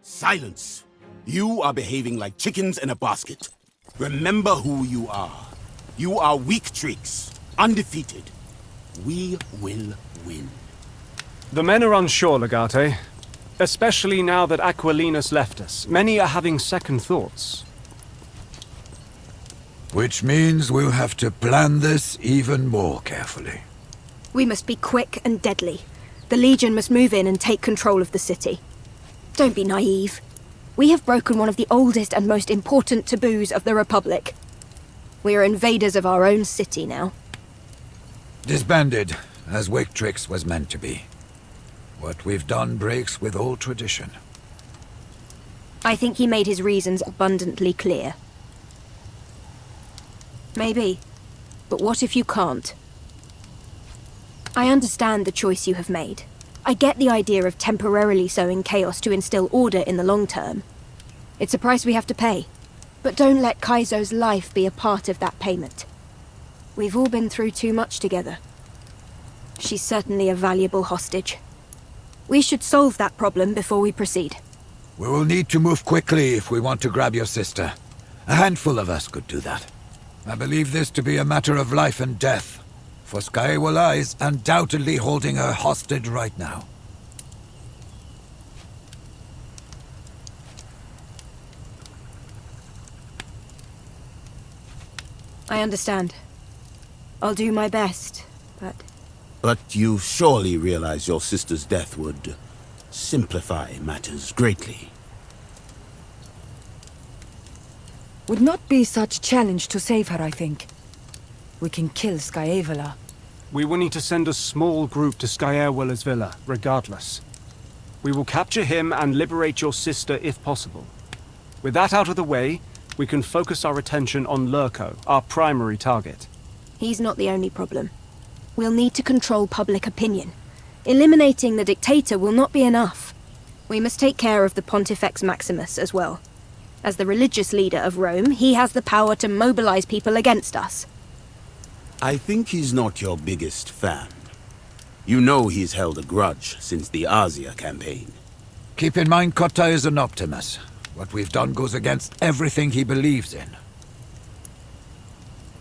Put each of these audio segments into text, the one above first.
Silence! You are behaving like chickens in a basket. Remember who you are. You are weak tricks, undefeated. We will win. The men are unsure, Legate. Especially now that Aquilinus left us. Many are having second thoughts. Which means we'll have to plan this even more carefully. We must be quick and deadly. The Legion must move in and take control of the city. Don't be naive. We have broken one of the oldest and most important taboos of the Republic. We are invaders of our own city now. Disbanded, as Wictrix was meant to be. What we've done breaks with all tradition. I think he made his reasons abundantly clear. Maybe. But what if you can't? I understand the choice you have made. I get the idea of temporarily sowing chaos to instill order in the long term. It's a price we have to pay. But don't let Kaizo's life be a part of that payment. We've all been through too much together. She's certainly a valuable hostage. We should solve that problem before we proceed. We will need to move quickly if we want to grab your sister. A handful of us could do that. I believe this to be a matter of life and death, for Scaevola is undoubtedly holding her hostage right now. I understand. I'll do my best, but... But you surely realize your sister's death would simplify matters greatly. Would not be such challenge to save her, I think. We can kill Scaevola. We will need to send a small group to Scaevola's villa, regardless. We will capture him and liberate your sister if possible. With that out of the way, we can focus our attention on Lurco, our primary target. He's not the only problem. We'll need to control public opinion. Eliminating the dictator will not be enough. We must take care of the Pontifex Maximus as well. As the religious leader of Rome, he has the power to mobilize people against us. I think he's not your biggest fan. You know he's held a grudge since the Asia campaign. Keep in mind Cotta is an Optimus. What we've done goes against everything he believes in.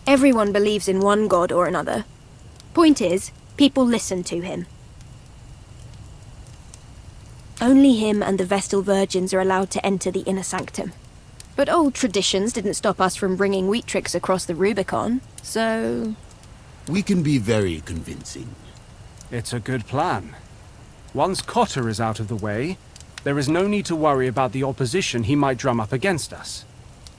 Everyone believes in one god or another. Point is, people listen to him. Only him and the Vestal Virgins are allowed to enter the inner sanctum. But old traditions didn't stop us from bringing Wheatrix across the Rubicon, so... We can be very convincing. It's a good plan. Once Cotta is out of the way, there is no need to worry about the opposition he might drum up against us.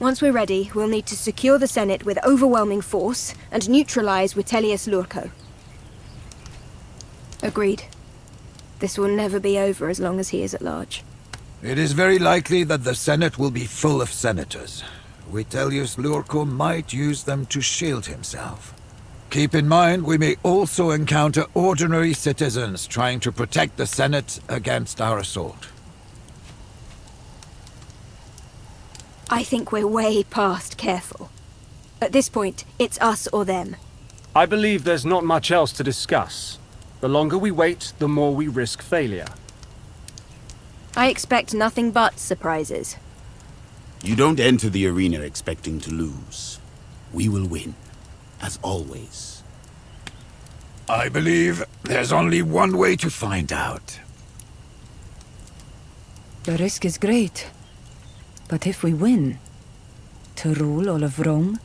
Once we're ready, we'll need to secure the Senate with overwhelming force and neutralize Vitellius Lurco. Agreed. This will never be over as long as he is at large. It is very likely that the Senate will be full of senators. Vitellius Lurco might use them to shield himself. Keep in mind, we may also encounter ordinary citizens trying to protect the Senate against our assault. I think we're way past careful. At this point, it's us or them. I believe there's not much else to discuss. The longer we wait, the more we risk failure. I expect nothing but surprises. You don't enter the arena expecting to lose. We will win, as always. I believe there's only one way to find out. The risk is great. But if we win, to rule all of Rome,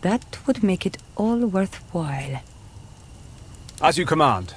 that would make it all worthwhile. As you command.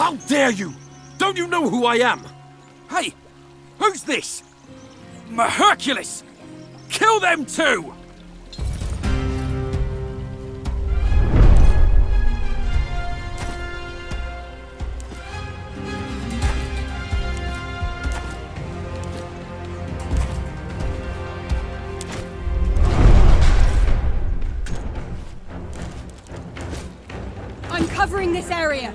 How dare you? Don't you know who I am? Hey, who's this? Hercules! Kill them too! I'm covering this area.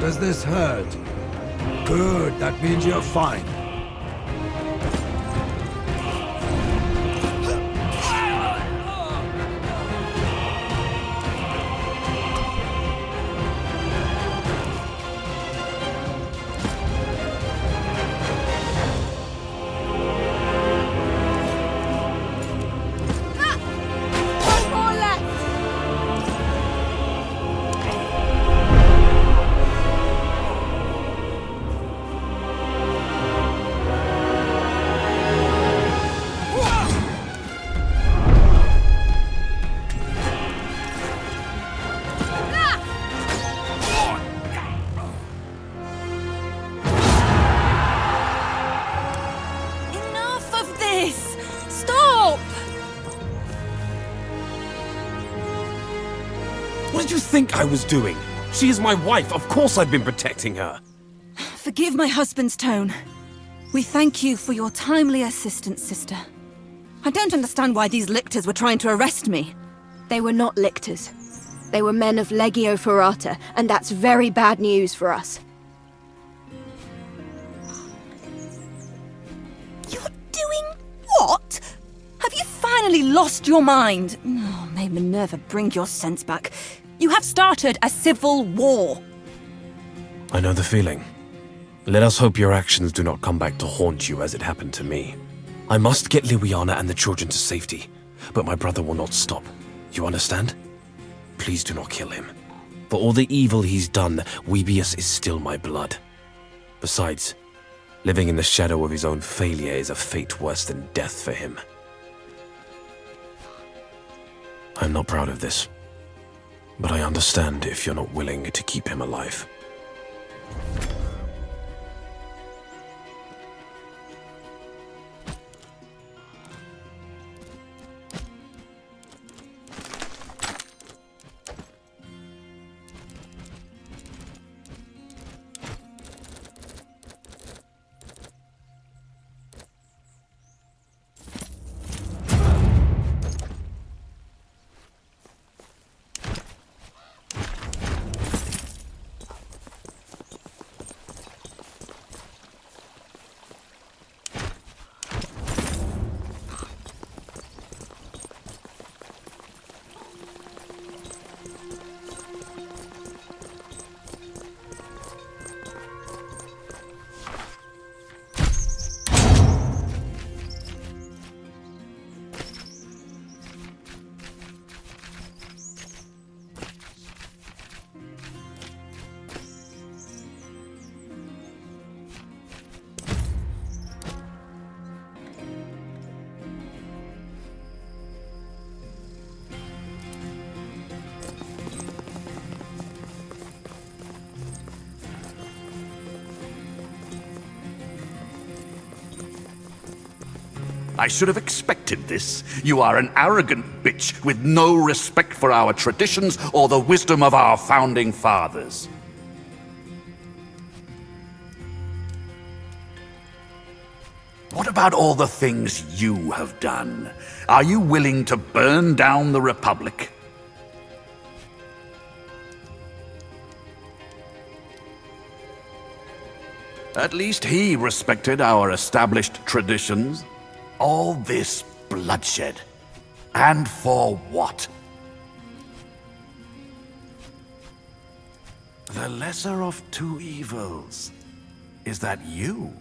Does this hurt? Good, that means you're fine. What did you think I was doing? She is my wife. Of course I've been protecting her. Forgive my husband's tone. We thank you for your timely assistance, sister. I don't understand why these lictors were trying to arrest me. They were not lictors. They were men of Legio Ferrata, and that's very bad news for us. You're doing what? Have you finally lost your mind? Oh, may Minerva bring your sense back. You have started a civil war. I know the feeling. Let us hope your actions do not come back to haunt you as it happened to me. I must get Liliana and the children to safety, but my brother will not stop. You understand? Please do not kill him. For all the evil he's done, Vibius is still my blood. Besides, living in the shadow of his own failure is a fate worse than death for him. I'm not proud of this, but I understand if you're not willing to keep him alive. I should have expected this. You are an arrogant bitch with no respect for our traditions or the wisdom of our founding fathers. What about all the things you have done? Are you willing to burn down the Republic? At least he respected our established traditions. All this bloodshed. And for what? The lesser of two evils. Is that you?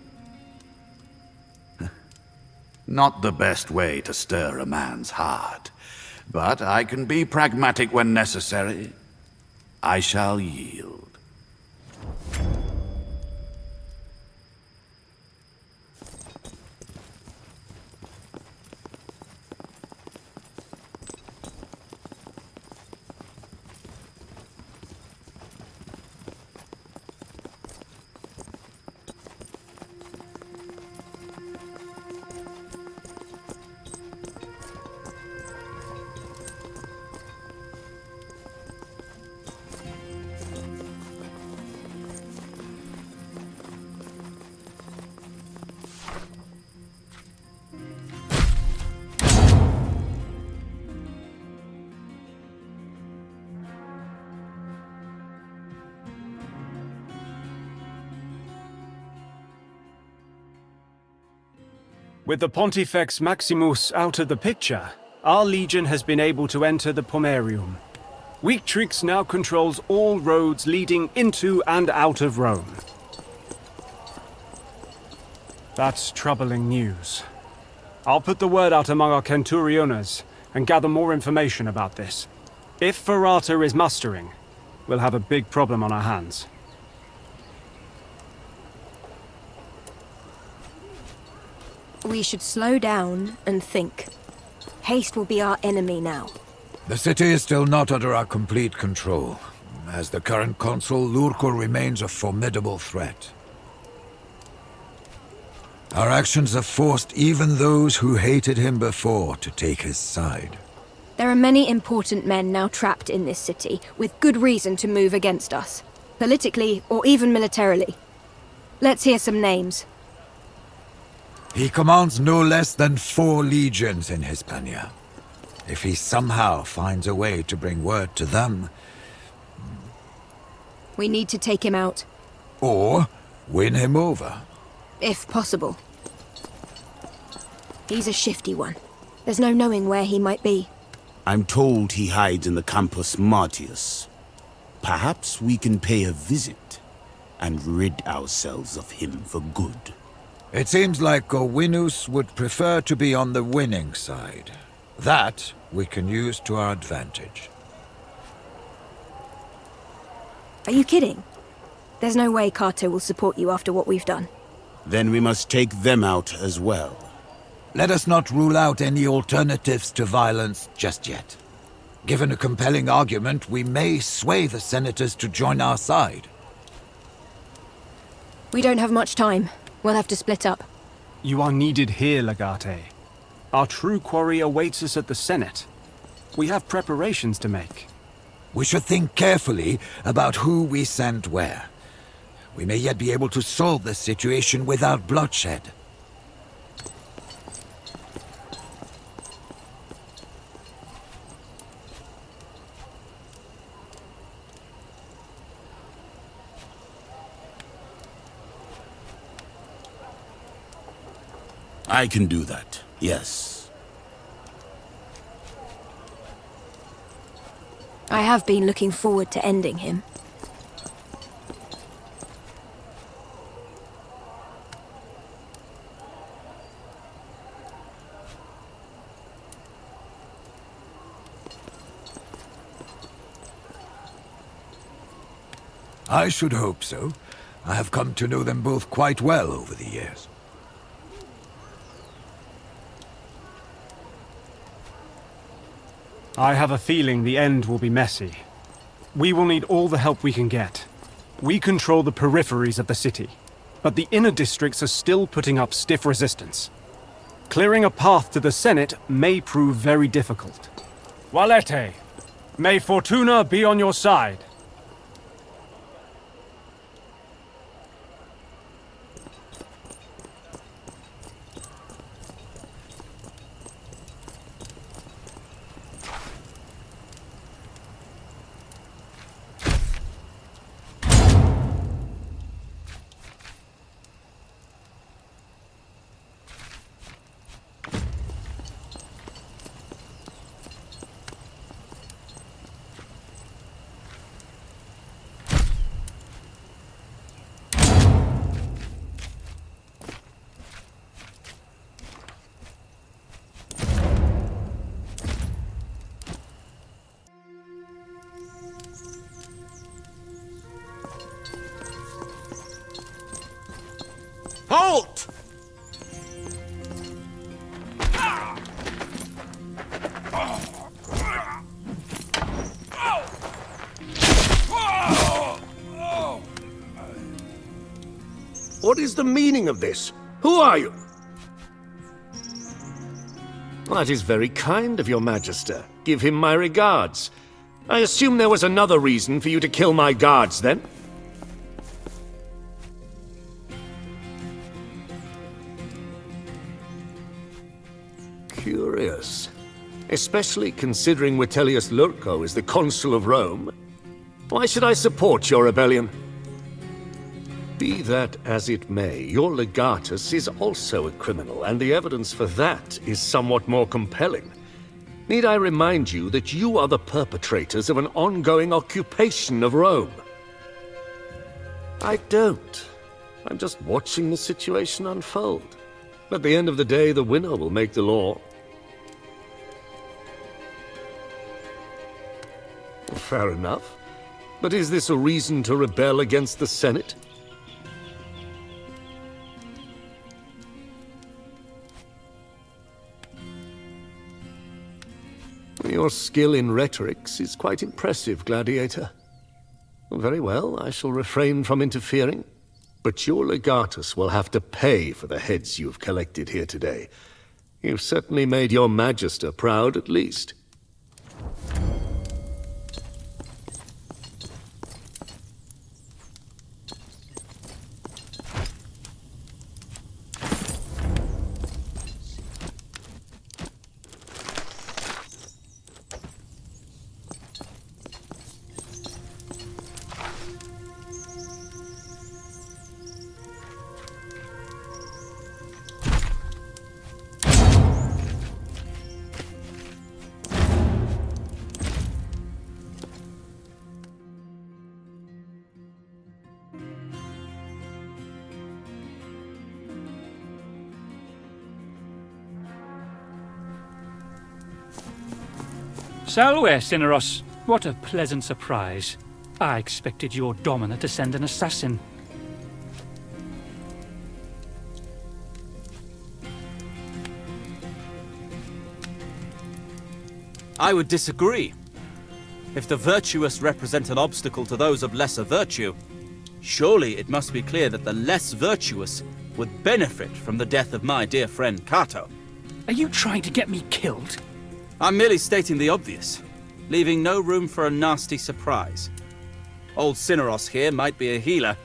Not the best way to stir a man's heart. But I can be pragmatic when necessary. I shall yield. With the Pontifex Maximus out of the picture, our legion has been able to enter the Pomerium. Weaktrix now controls all roads leading into and out of Rome. That's troubling news. I'll put the word out among our Centuriones and gather more information about this. If Ferrata is mustering, we'll have a big problem on our hands. We should slow down and think. Haste will be our enemy now. The city is still not under our complete control. As the current consul, Lurco remains a formidable threat. Our actions have forced even those who hated him before to take his side. There are many important men now trapped in this city, with good reason to move against us. Politically, or even militarily. Let's hear some names. He commands no less than 4 legions in Hispania. If he somehow finds a way to bring word to them... We need to take him out. Or win him over. If possible. He's a shifty one. There's no knowing where he might be. I'm told he hides in the Campus Martius. Perhaps we can pay a visit and rid ourselves of him for good. It seems like Gowinus would prefer to be on the winning side. That we can use to our advantage. Are you kidding? There's no way Cato will support you after what we've done. Then we must take them out as well. Let us not rule out any alternatives to violence just yet. Given a compelling argument, we may sway the senators to join our side. We don't have much time. We'll have to split up. You are needed here, Legate. Our true quarry awaits us at the Senate. We have preparations to make. We should think carefully about who we send where. We may yet be able to solve this situation without bloodshed. I can do that, yes. I have been looking forward to ending him. I should hope so. I have come to know them both quite well over the years. I have a feeling the end will be messy. We will need all the help we can get. We control the peripheries of the city, but the inner districts are still putting up stiff resistance. Clearing a path to the Senate may prove very difficult. Valete, may Fortuna be on your side. Halt! What is the meaning of this? Who are you? That is very kind of your Magister. Give him my regards. I assume there was another reason for you to kill my guards, then? Curious. Especially considering Vitellius Lurco is the consul of Rome. Why should I support your rebellion? Be that as it may, your legatus is also a criminal, and the evidence for that is somewhat more compelling. Need I remind you that you are the perpetrators of an ongoing occupation of Rome? I don't. I'm just watching the situation unfold. At the end of the day, the winner will make the law. Fair enough. But is this a reason to rebel against the Senate? Your skill in rhetorics is quite impressive, Gladiator. Very well, I shall refrain from interfering. But your legatus will have to pay for the heads you've collected here today. You've certainly made your Magister proud, at least. Salve, Cineros. What a pleasant surprise. I expected your Domina to send an assassin. I would disagree. If the virtuous represent an obstacle to those of lesser virtue, surely it must be clear that the less virtuous would benefit from the death of my dear friend Cato. Are you trying to get me killed? I'm merely stating the obvious, leaving no room for a nasty surprise. Old Cineros here might be a healer,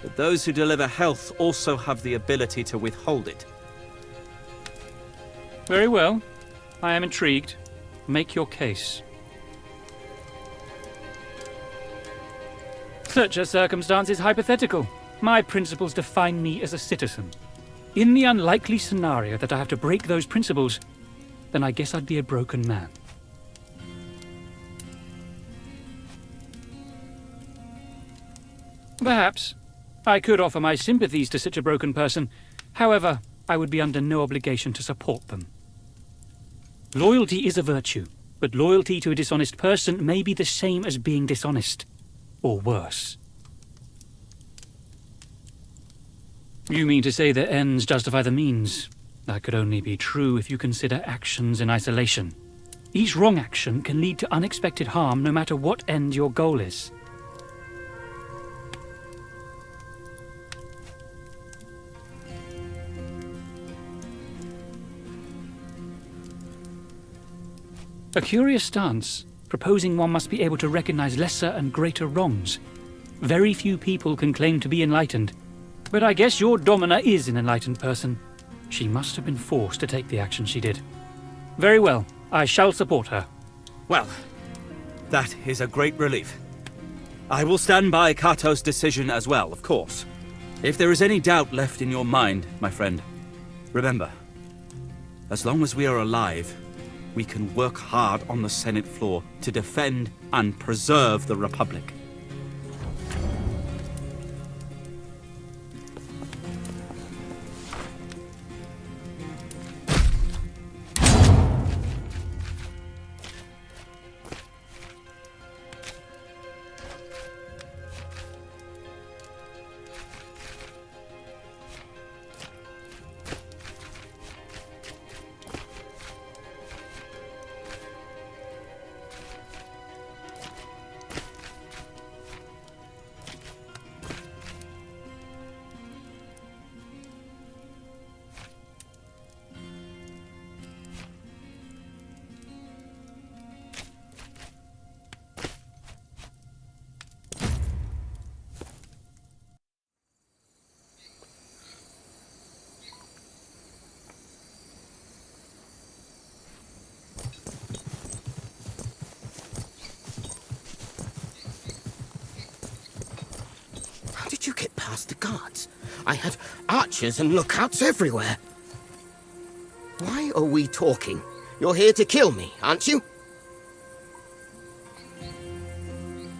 but those who deliver health also have the ability to withhold it. Very well. I am intrigued. Make your case. Such a circumstance is hypothetical. My principles define me as a citizen. In the unlikely scenario that I have to break those principles, then I guess I'd be a broken man. Perhaps. I could offer my sympathies to such a broken person. However, I would be under no obligation to support them. Loyalty is a virtue, but loyalty to a dishonest person may be the same as being dishonest, or worse. You mean to say that ends justify the means? That could only be true if you consider actions in isolation. Each wrong action can lead to unexpected harm no matter what end your goal is. A curious stance, proposing one must be able to recognize lesser and greater wrongs. Very few people can claim to be enlightened, but I guess your Domina is an enlightened person. She must have been forced to take the action she did. Very well, I shall support her. Well, that is a great relief. I will stand by Cato's decision as well, of course. If there is any doubt left in your mind, my friend, remember, as long as we are alive, we can work hard on the Senate floor to defend and preserve the Republic. How did you get past the guards? I had archers and lookouts everywhere. Why are we talking? You're here to kill me, aren't you?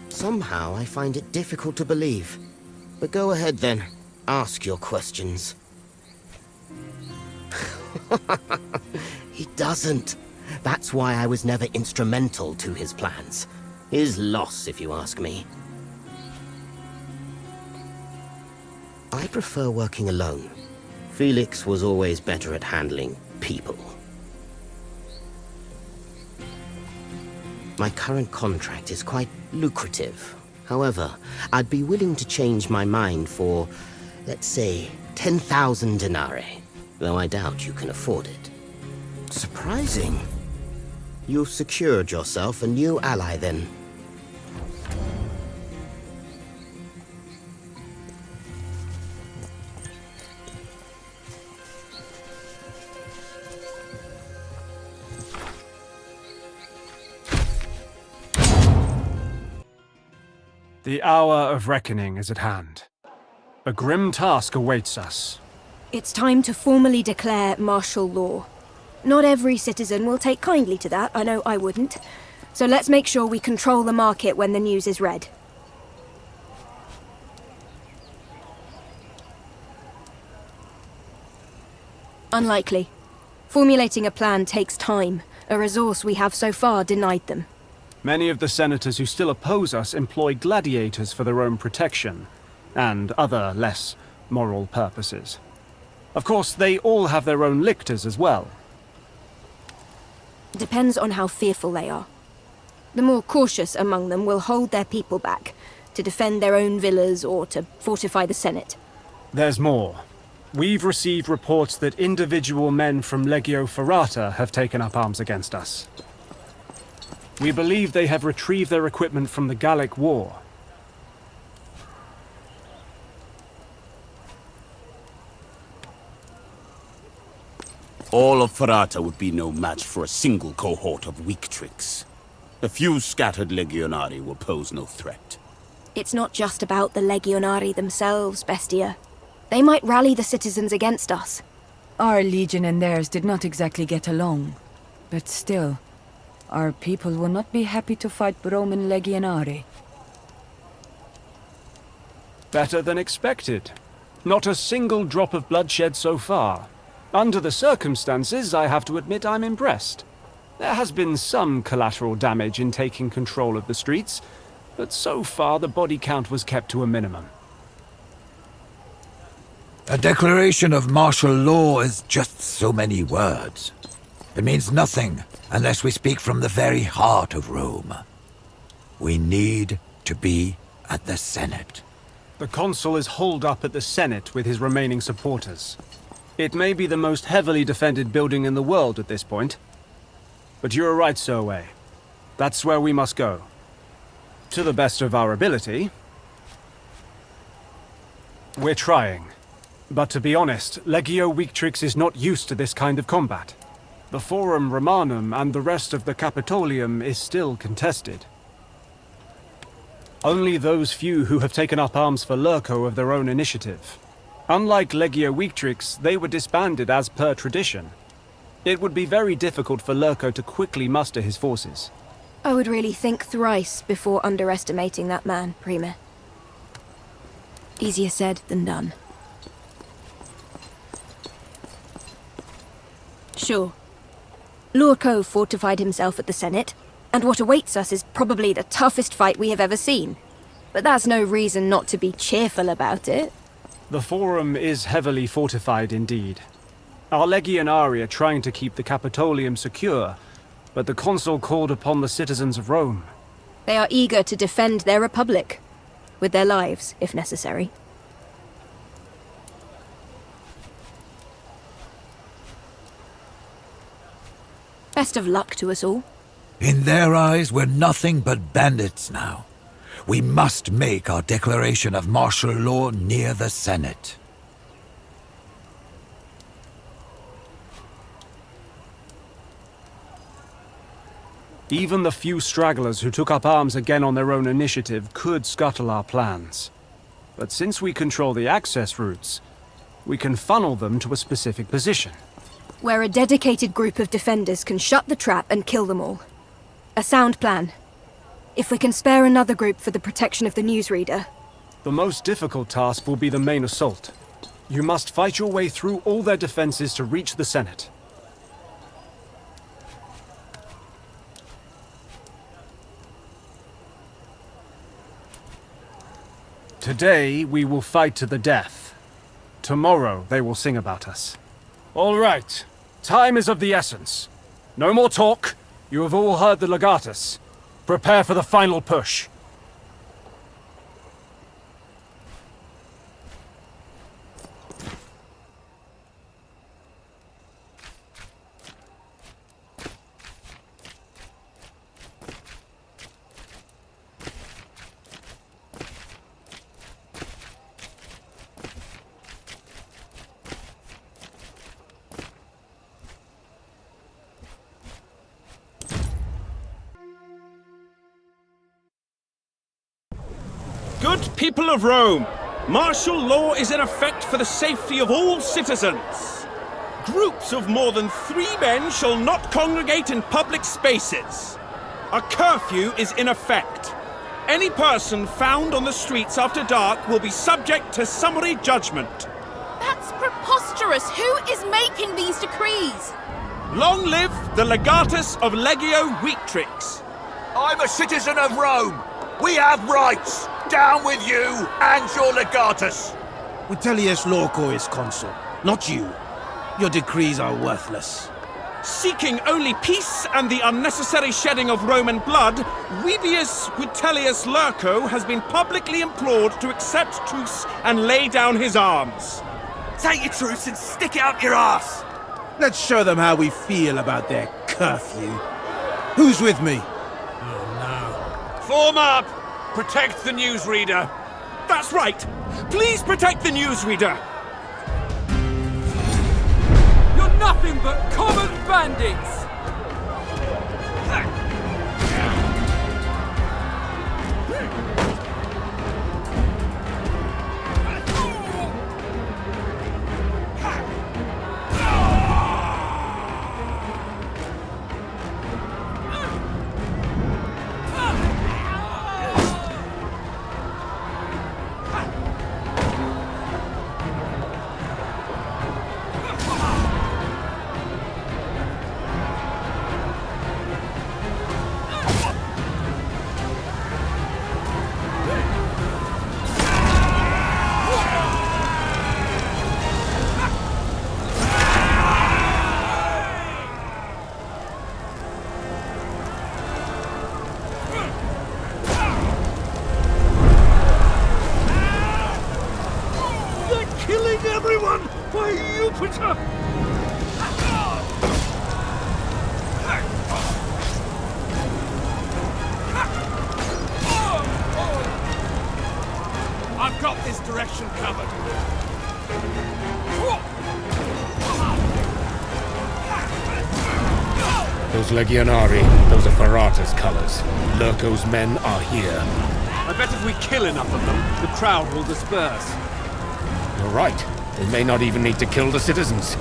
Somehow I find it difficult to believe. But go ahead then. Ask your questions. He doesn't. That's why I was never instrumental to his plans. His loss, if you ask me. I prefer working alone. Felix was always better at handling people. My current contract is quite lucrative. However, I'd be willing to change my mind for, let's say, 10,000 denarii, though I doubt you can afford it. Surprising. You've secured yourself a new ally, then. The hour of reckoning is at hand. A grim task awaits us. It's time to formally declare martial law. Not every citizen will take kindly to that, I know I wouldn't. So let's make sure we control the market when the news is read. Unlikely. Formulating a plan takes time, a resource we have so far denied them. Many of the senators who still oppose us employ gladiators for their own protection, and other less moral purposes. Of course, they all have their own lictors as well. Depends on how fearful they are. The more cautious among them will hold their people back, to defend their own villas or to fortify the Senate. There's more. We've received reports that individual men from Legio Ferrata have taken up arms against us. We believe they have retrieved their equipment from the Gallic War. All of Ferrata would be no match for a single cohort of weak tricks. A few scattered legionari will pose no threat. It's not just about the legionari themselves, Bestia. They might rally the citizens against us. Our legion and theirs did not exactly get along. But still, our people will not be happy to fight Roman legionari. Better than expected. Not a single drop of bloodshed so far. Under the circumstances, I have to admit I'm impressed. There has been some collateral damage in taking control of the streets, but so far the body count was kept to a minimum. A declaration of martial law is just so many words. It means nothing unless we speak from the very heart of Rome. We need to be at the Senate. The consul is holed up at the Senate with his remaining supporters. It may be the most heavily defended building in the world at this point. But you are right, Sirway. That's where we must go. To the best of our ability. We're trying. But to be honest, Legio Victrix is not used to this kind of combat. The Forum Romanum and the rest of the Capitolium is still contested. Only those few who have taken up arms for Lurco of their own initiative. Unlike Legio Victrix, they were disbanded as per tradition. It would be very difficult for Lurco to quickly muster his forces. I would really think thrice before underestimating that man, Prima. Easier said than done. Sure. Lurco fortified himself at the Senate, and what awaits us is probably the toughest fight we have ever seen. But that's no reason not to be cheerful about it. The Forum is heavily fortified indeed. Our Legionari are trying to keep the Capitolium secure, but the Consul called upon the citizens of Rome. They are eager to defend their republic, with their lives, if necessary. Best of luck to us all. In their eyes, we're nothing but bandits now. We must make our declaration of martial law near the Senate. Even the few stragglers who took up arms again on their own initiative could scuttle our plans. But since we control the access routes, we can funnel them to a specific position. Where a dedicated group of defenders can shut the trap and kill them all. A sound plan. If we can spare another group for the protection of the newsreader. The most difficult task will be the main assault. You must fight your way through all their defenses to reach the Senate. Today, we will fight to the death. Tomorrow, they will sing about us. All right. Time is of the essence. No more talk. You have all heard the legatus. Prepare for the final push. Good people of Rome, martial law is in effect for the safety of all citizens. Groups of more than 3 men shall not congregate in public spaces. A curfew is in effect. Any person found on the streets after dark will be subject to summary judgment. That's preposterous! Who is making these decrees? Long live the legatus of Legio Victrix! I'm a citizen of Rome! We have rights! Down with you and your legatus! Vitellius Lurco is consul, not you. Your decrees are worthless. Seeking only peace and the unnecessary shedding of Roman blood, Vibius Vitellius Lurco has been publicly implored to accept truce and lay down his arms. Take your truce and stick it up your ass! Let's show them how we feel about their curfew. Who's with me? Form up! Protect the newsreader! That's right! Please protect the newsreader! You're nothing but common bandits! By Jupiter! direction covered. Those Legionari, those are Ferrata's colors. Lurco's men are here. I bet if we kill enough of them, the crowd will disperse. You're right. We may not even need to kill the citizens.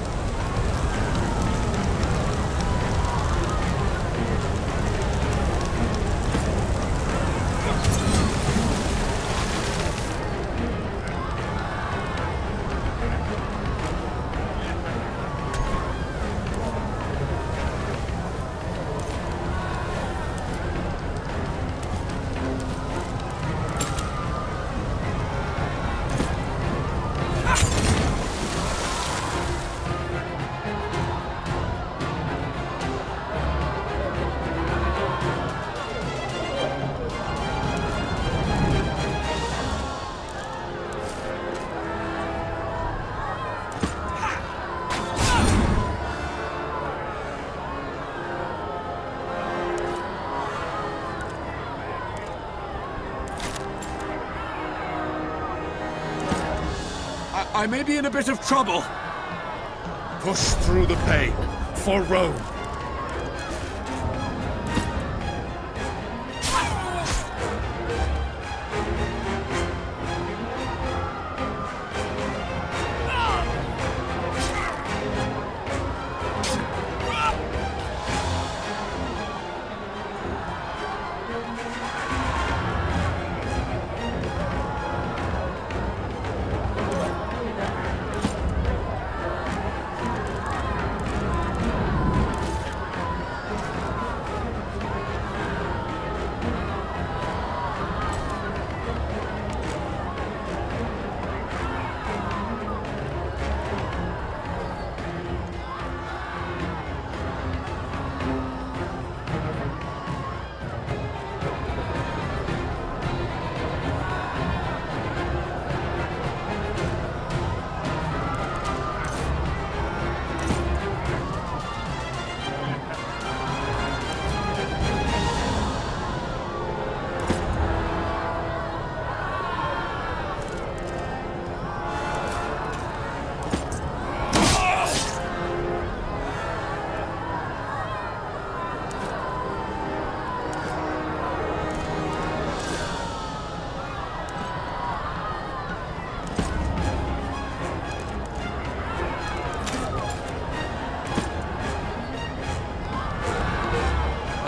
I may be in a bit of trouble. Push through the pain. For Rome.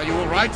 Are you all right?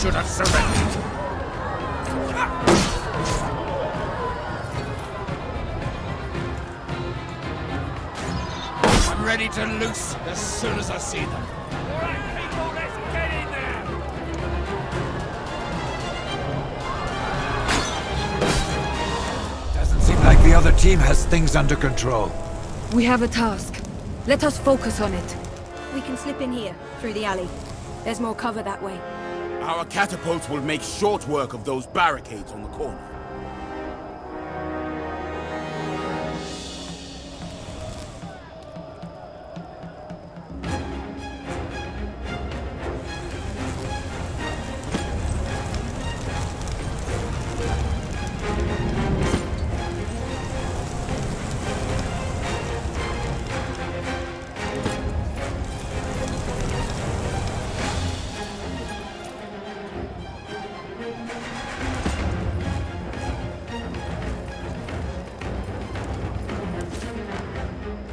Should have surrendered. ready to loose as soon as I see them. All right, people, let's get in there! Doesn't seem like the other team has things under control. We have a task. Let us focus on it. We can slip in here, through the alley. There's more cover that way. Our catapults will make short work of those barricades on the corner.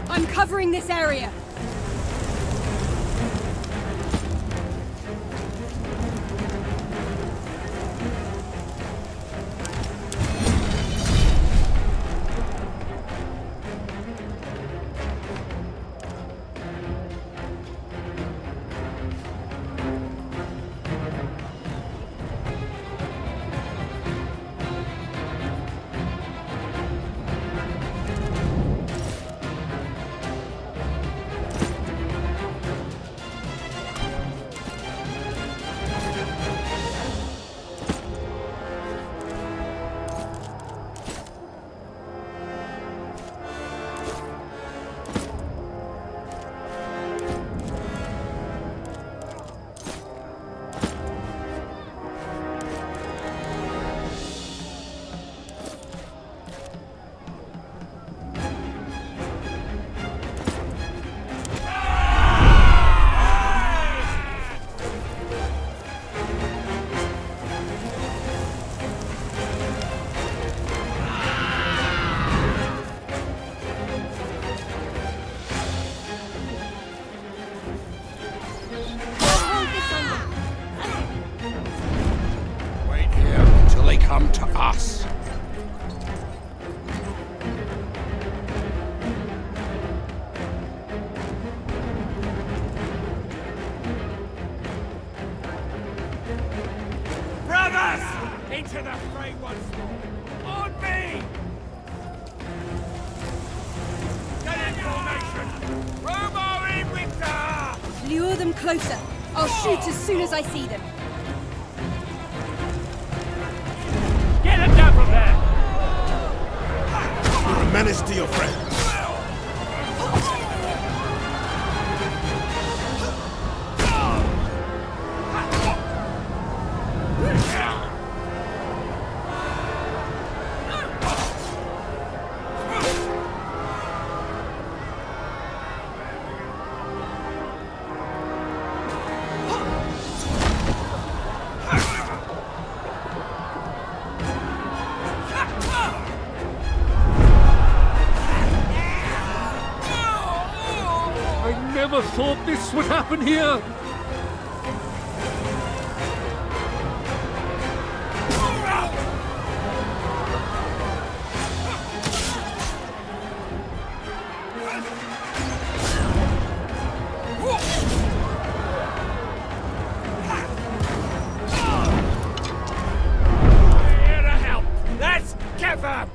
I'm covering this area. Come to us. Brothers! Into the fray once more! On me! Get in formation! Romo in with the... Lure them closer. I'll shoot as soon as I see them. Get them down from there! You're a menace to your friends. I never thought this would happen here! Here to help! Let's get them!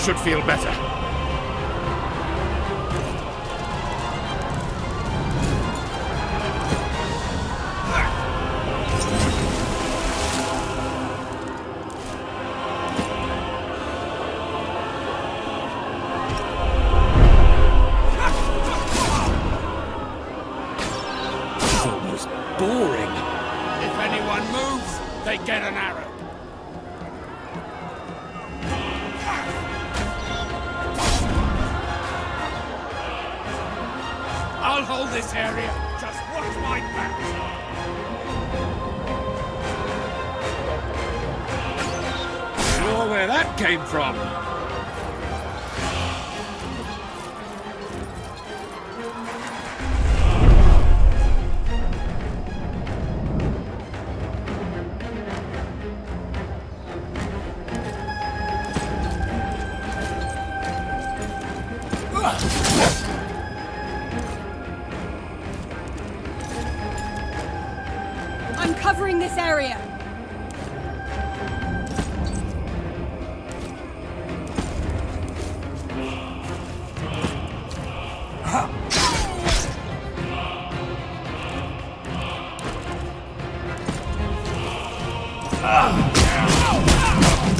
should feel better. Boring. If anyone moves, they get an arrow. I'll hold this area. Just watch my back. Sure where that came from. I'm covering this area.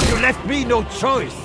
You left me no choice.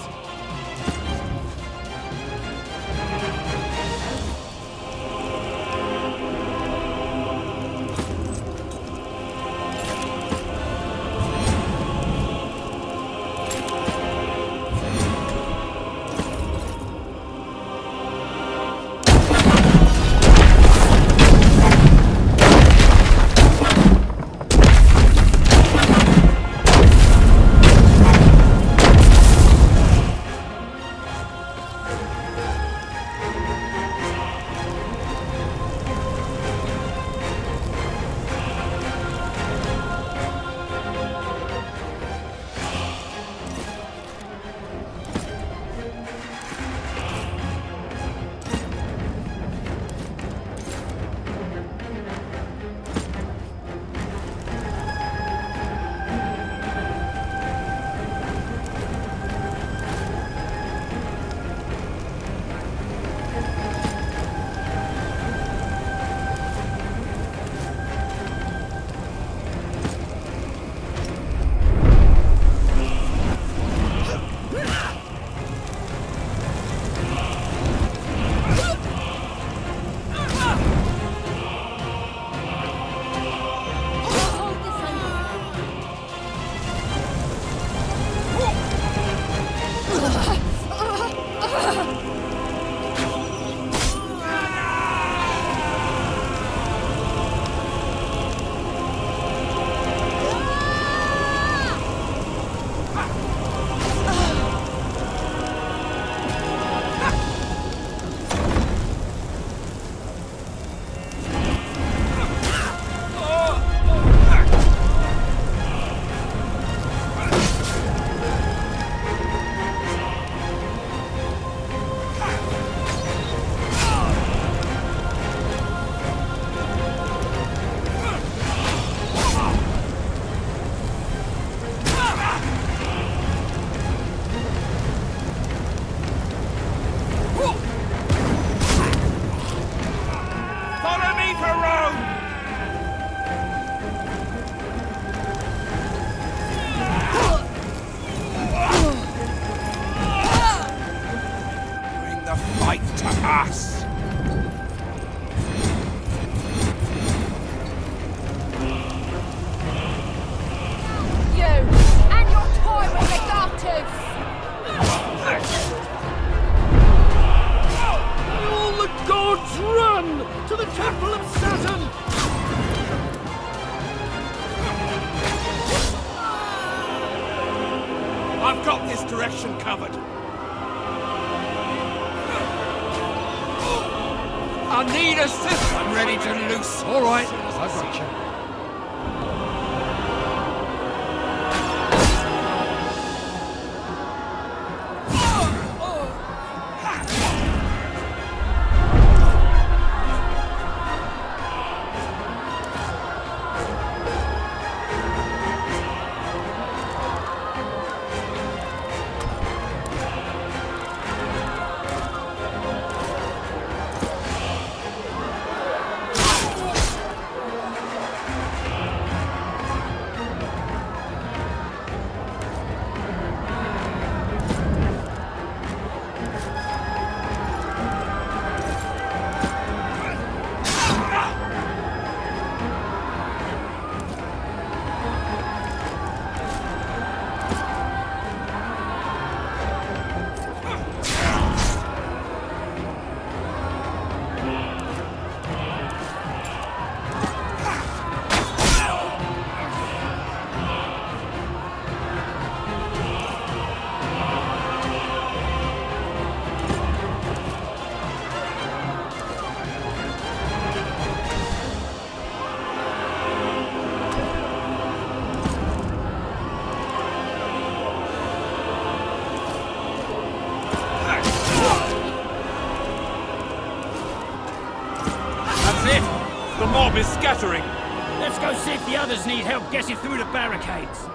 I've got this direction covered. I need assistance. I'm ready to loose. All right, I've got you. it! The mob is scattering! Let's go see if the others need help getting through the barricades.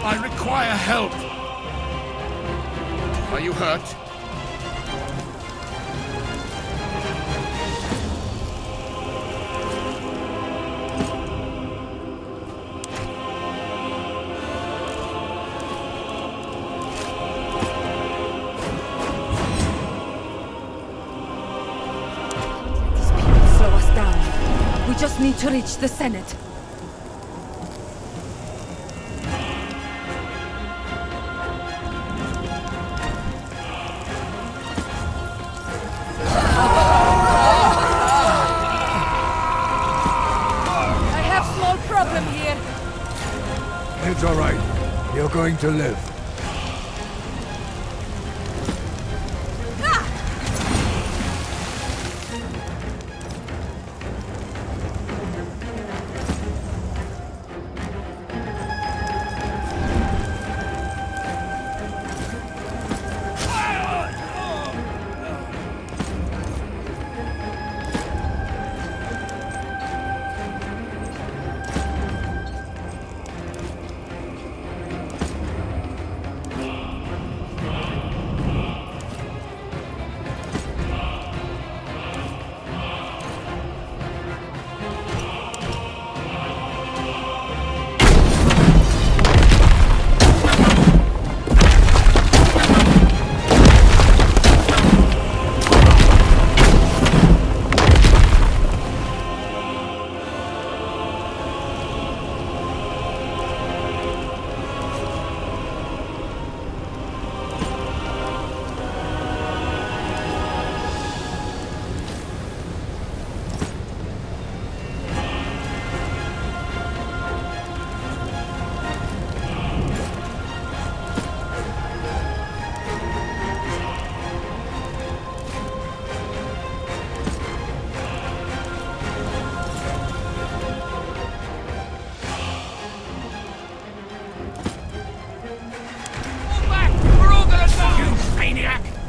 I require help. Are you hurt? Slow us down. We just need to reach the Senate. It's all right. You're going to live.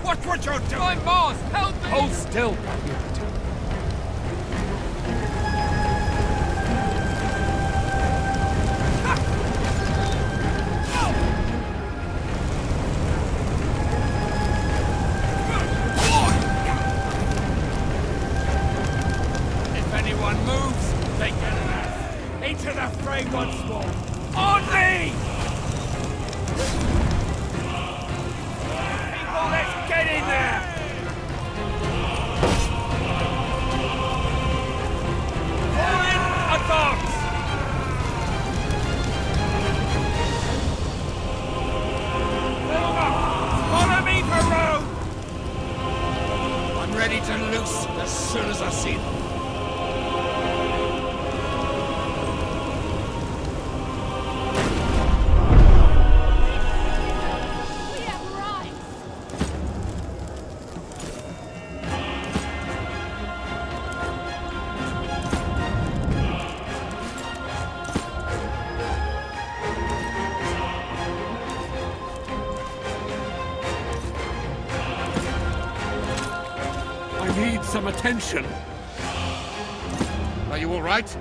Watch what you're doing! My boss, help me! Hold still! If anyone moves, they get an ass. Into the fray once more! On me! People, let's get in there! Forward, advance! Form up! Follow me for Rome! I'm ready to loose as soon as I see them. Some attention. Are you all right?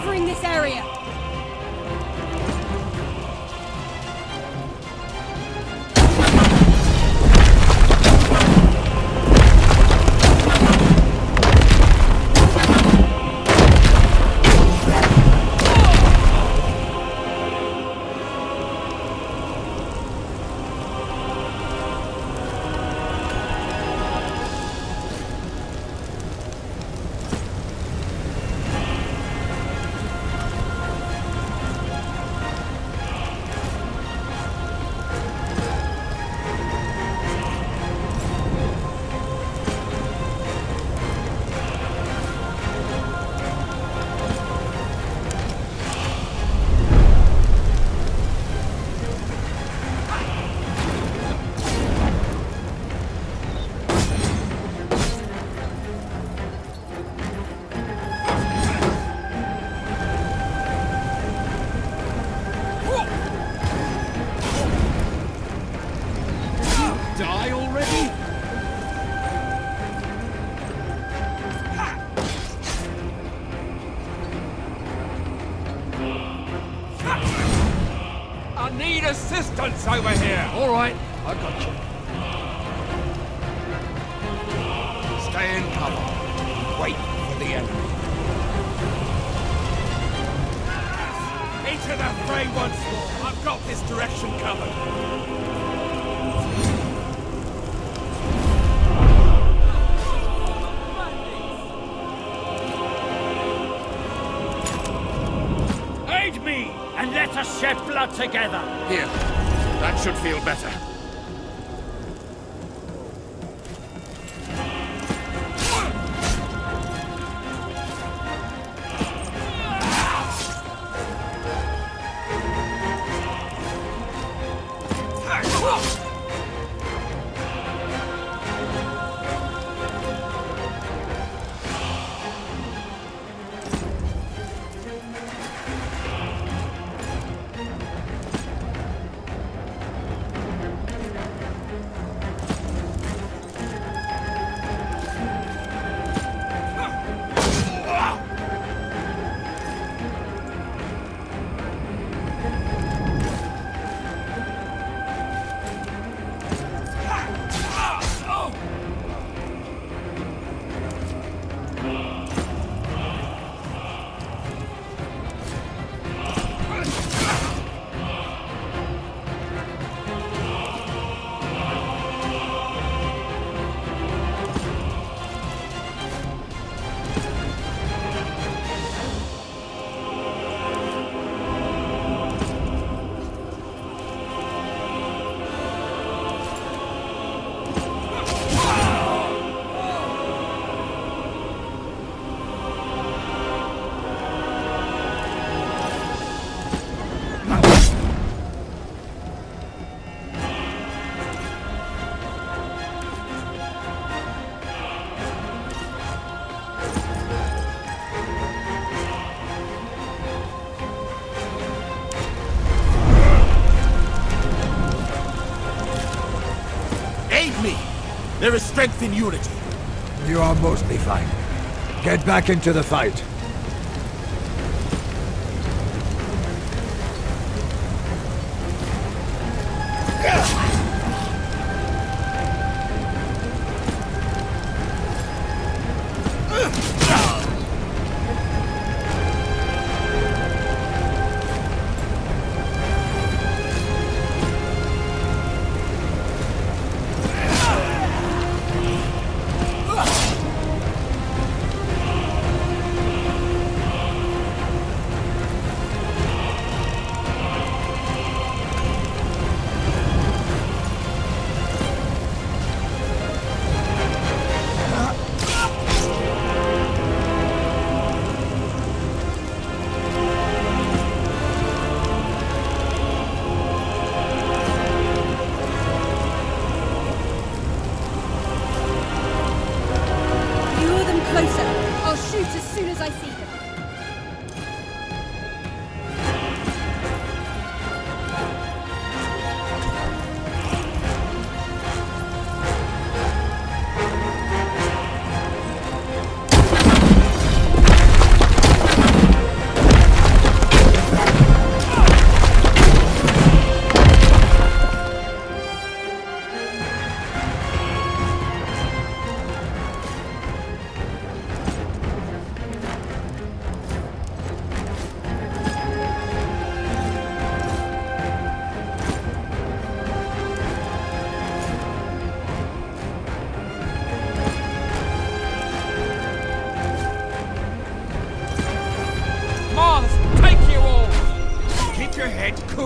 covering this area! Assistance over here! All right, I got you. Stay in cover. Wait for the enemy. Into the fray once more. I've got this direction covered. Aid me, and let us shed blood together. Here, that should feel better. There is strength in unity. You are mostly fine. Get back into the fight.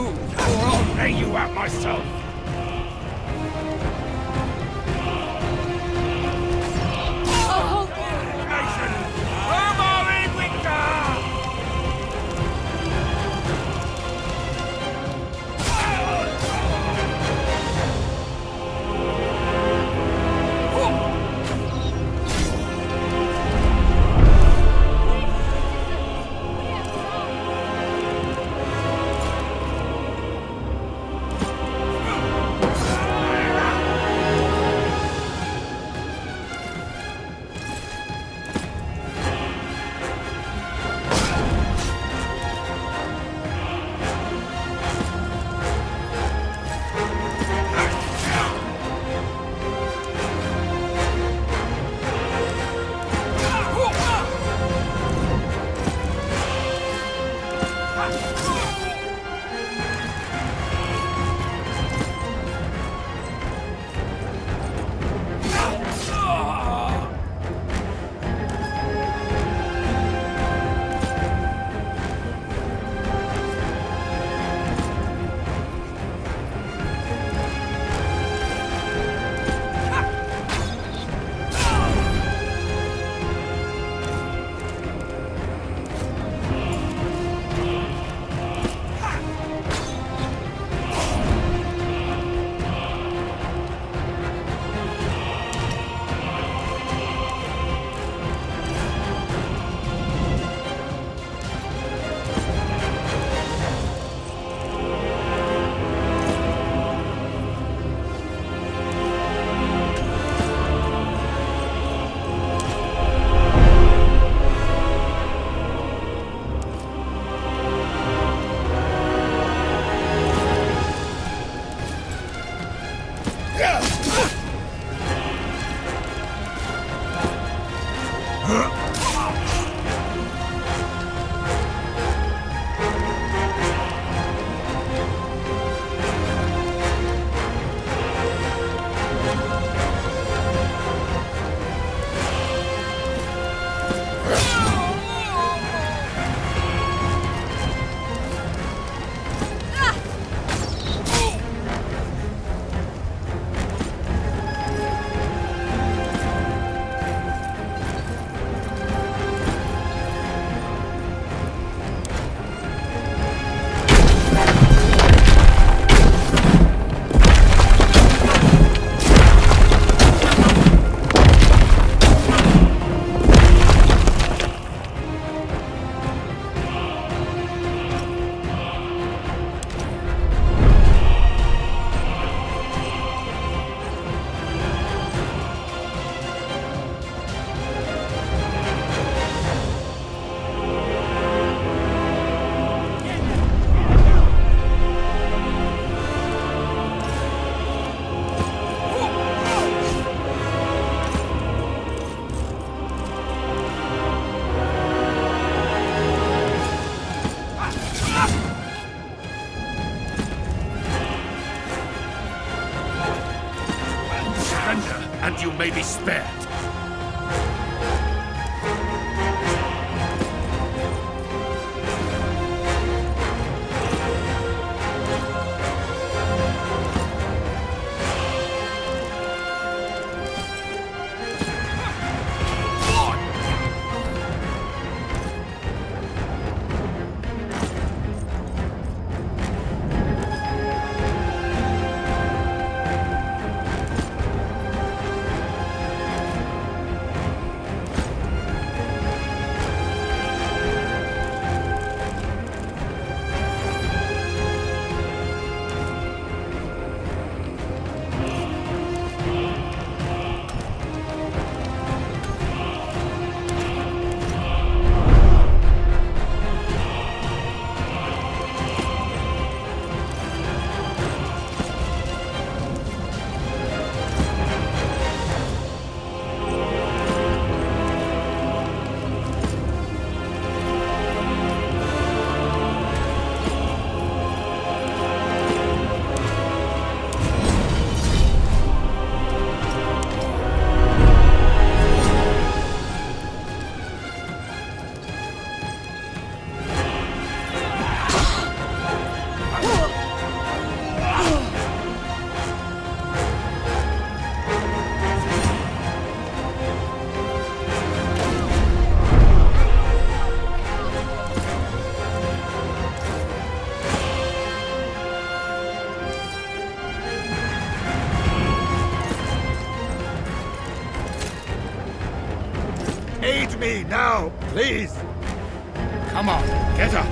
move, or I'll lay you out myself! and you may be spared. Aid me now, please! Come on, get up!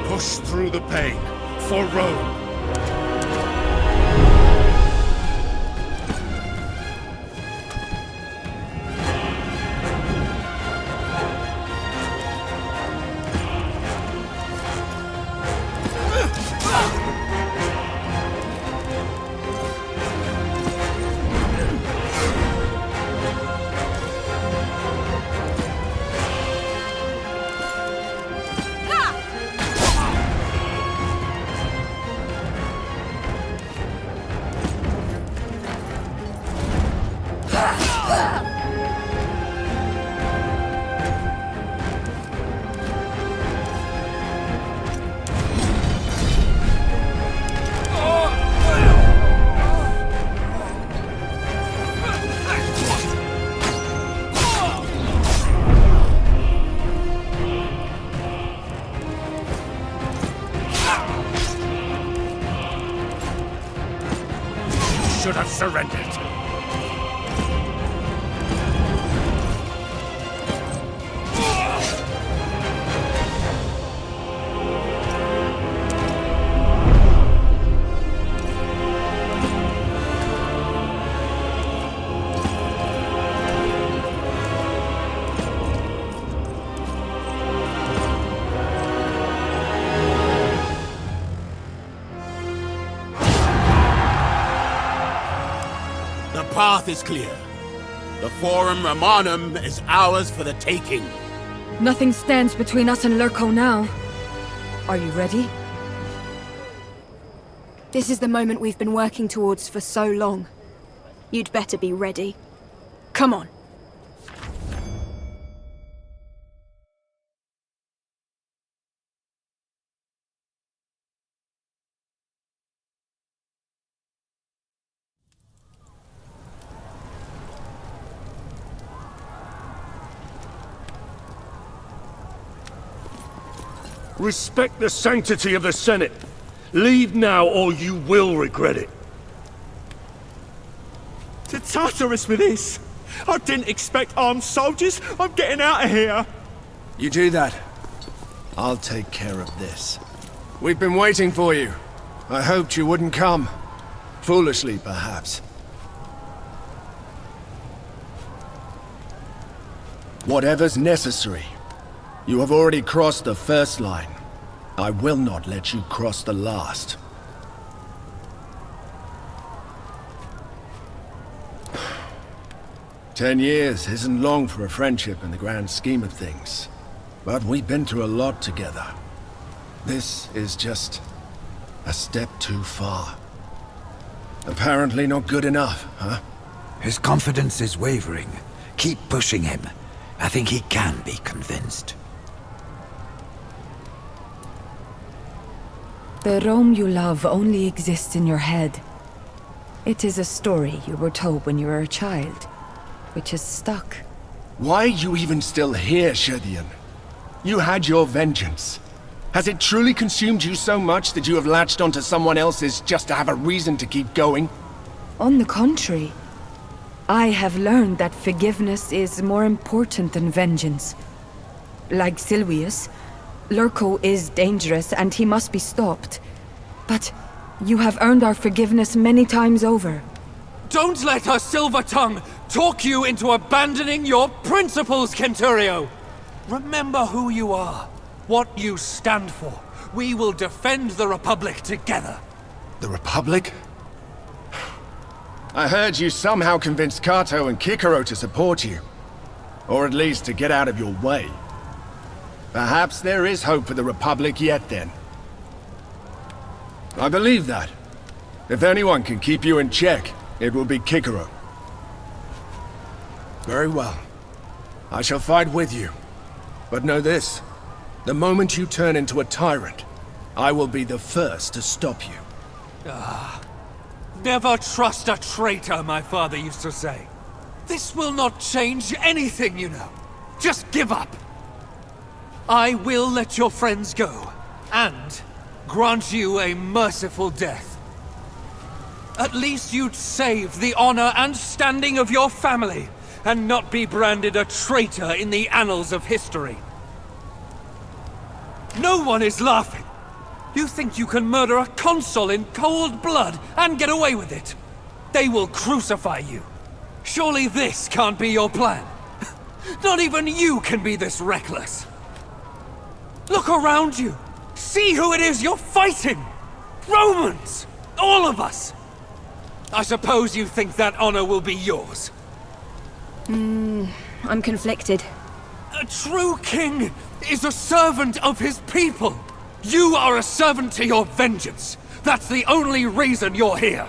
Push through the pain for Rome. Should have surrendered. The path is clear. The Forum Romanum is ours for the taking. Nothing stands between us and Lurco now. Are you ready? This is the moment we've been working towards for so long. You'd better be ready. Come on. Respect the sanctity of the Senate. Leave now or you will regret it. To Tartarus with this? I didn't expect armed soldiers. I'm getting out of here. You do that. I'll take care of this. We've been waiting for you. I hoped you wouldn't come. Foolishly, perhaps. Whatever's necessary. You have already crossed the first line. I will not let you cross the last. "10 years isn't long for a friendship in the grand scheme of things. But we've been through a lot together. This is just a step too far. Apparently not good enough, huh? His confidence is wavering. Keep pushing him. I think he can be convinced. The Rome you love only exists in your head. It is a story you were told when you were a child, which is stuck. Why are you even still here, Shedian? You had your vengeance. Has it truly consumed you so much that you have latched onto someone else's just to have a reason to keep going? On the contrary, I have learned that forgiveness is more important than vengeance. Like Silvius, Lurco is dangerous and he must be stopped. But you have earned our forgiveness many times over. Don't let her silver tongue talk you into abandoning your principles, Centurio! Remember who you are, what you stand for. We will defend the Republic together. The Republic? I heard you somehow convinced Cato and Cicero to support you. Or at least to get out of your way. Perhaps there is hope for the Republic yet then. I believe that. If anyone can keep you in check, it will be Kikero. Very well. I shall fight with you. But know this. The moment you turn into a tyrant, I will be the first to stop you. Never trust a traitor, my father used to say. This will not change anything, you know. Just give up. I will let your friends go, and grant you a merciful death. At least you'd save the honor and standing of your family, and not be branded a traitor in the annals of history. No one is laughing. You think you can murder a consul in cold blood and get away with it? They will crucify you. Surely this can't be your plan. Not even you can be this reckless. Look around you. See who it is you're fighting. Romans! All of us! I suppose you think that honor will be yours. I'm conflicted. A true king is a servant of his people. You are a servant to your vengeance. That's the only reason you're here.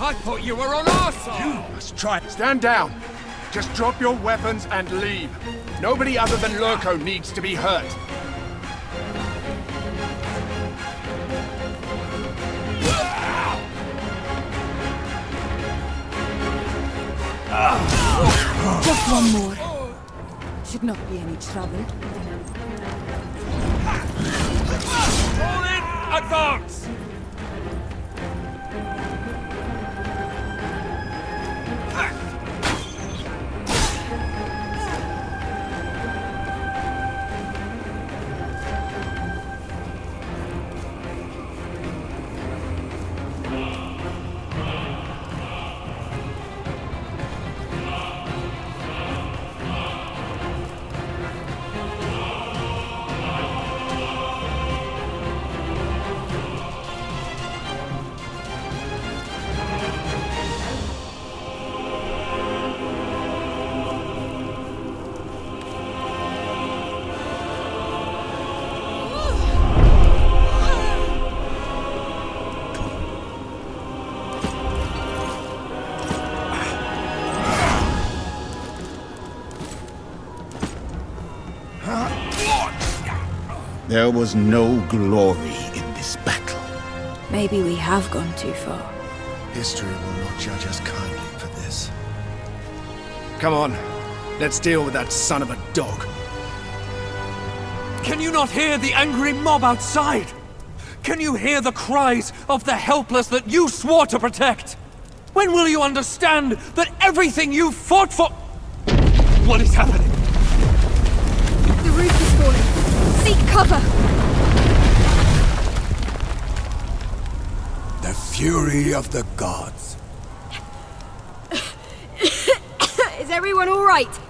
I thought you were on our side! You must try. Stand down. Just drop your weapons and leave. Nobody other than Lurco needs to be hurt. Just one more. Should not be any trouble. Fall in! Advance! There was no glory in this battle. Maybe we have gone too far. History will not judge us kindly for this. Come on, let's deal with that son of a dog. Can you not hear the angry mob outside? Can you hear the cries of the helpless that you swore to protect? When will you understand that everything you fought for... What is happening? The roof is falling. Seek cover! The fury of the gods. right?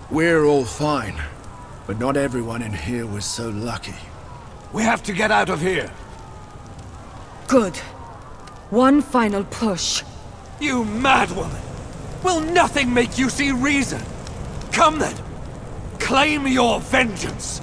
We're all fine, but not everyone in here was so lucky. We have to get out of here. Good. One final push. You mad woman! Will nothing make you see reason? Come then! Claim your vengeance!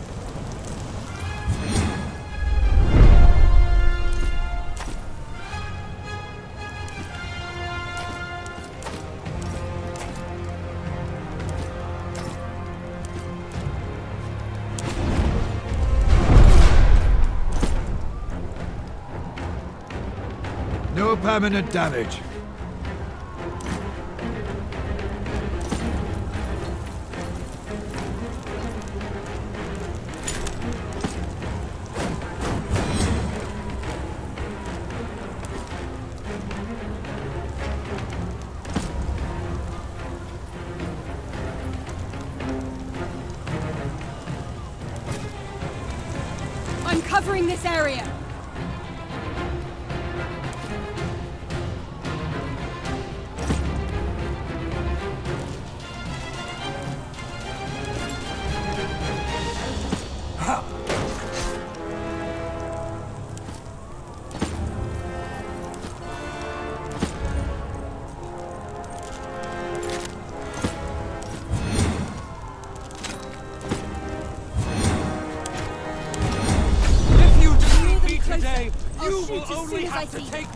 No permanent damage. I'm covering this area.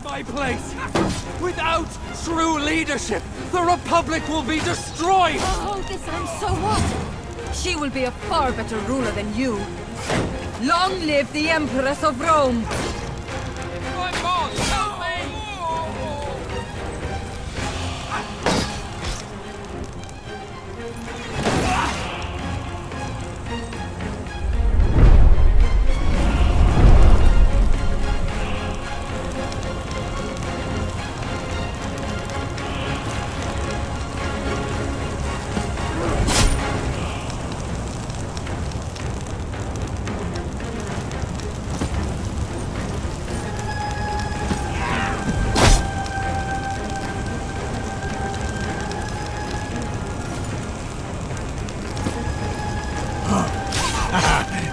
My place! Without true leadership, the Republic will be destroyed! Oh, this I'm so what? She will be a far better ruler than you. Long live the Empress of Rome! My boss, help me!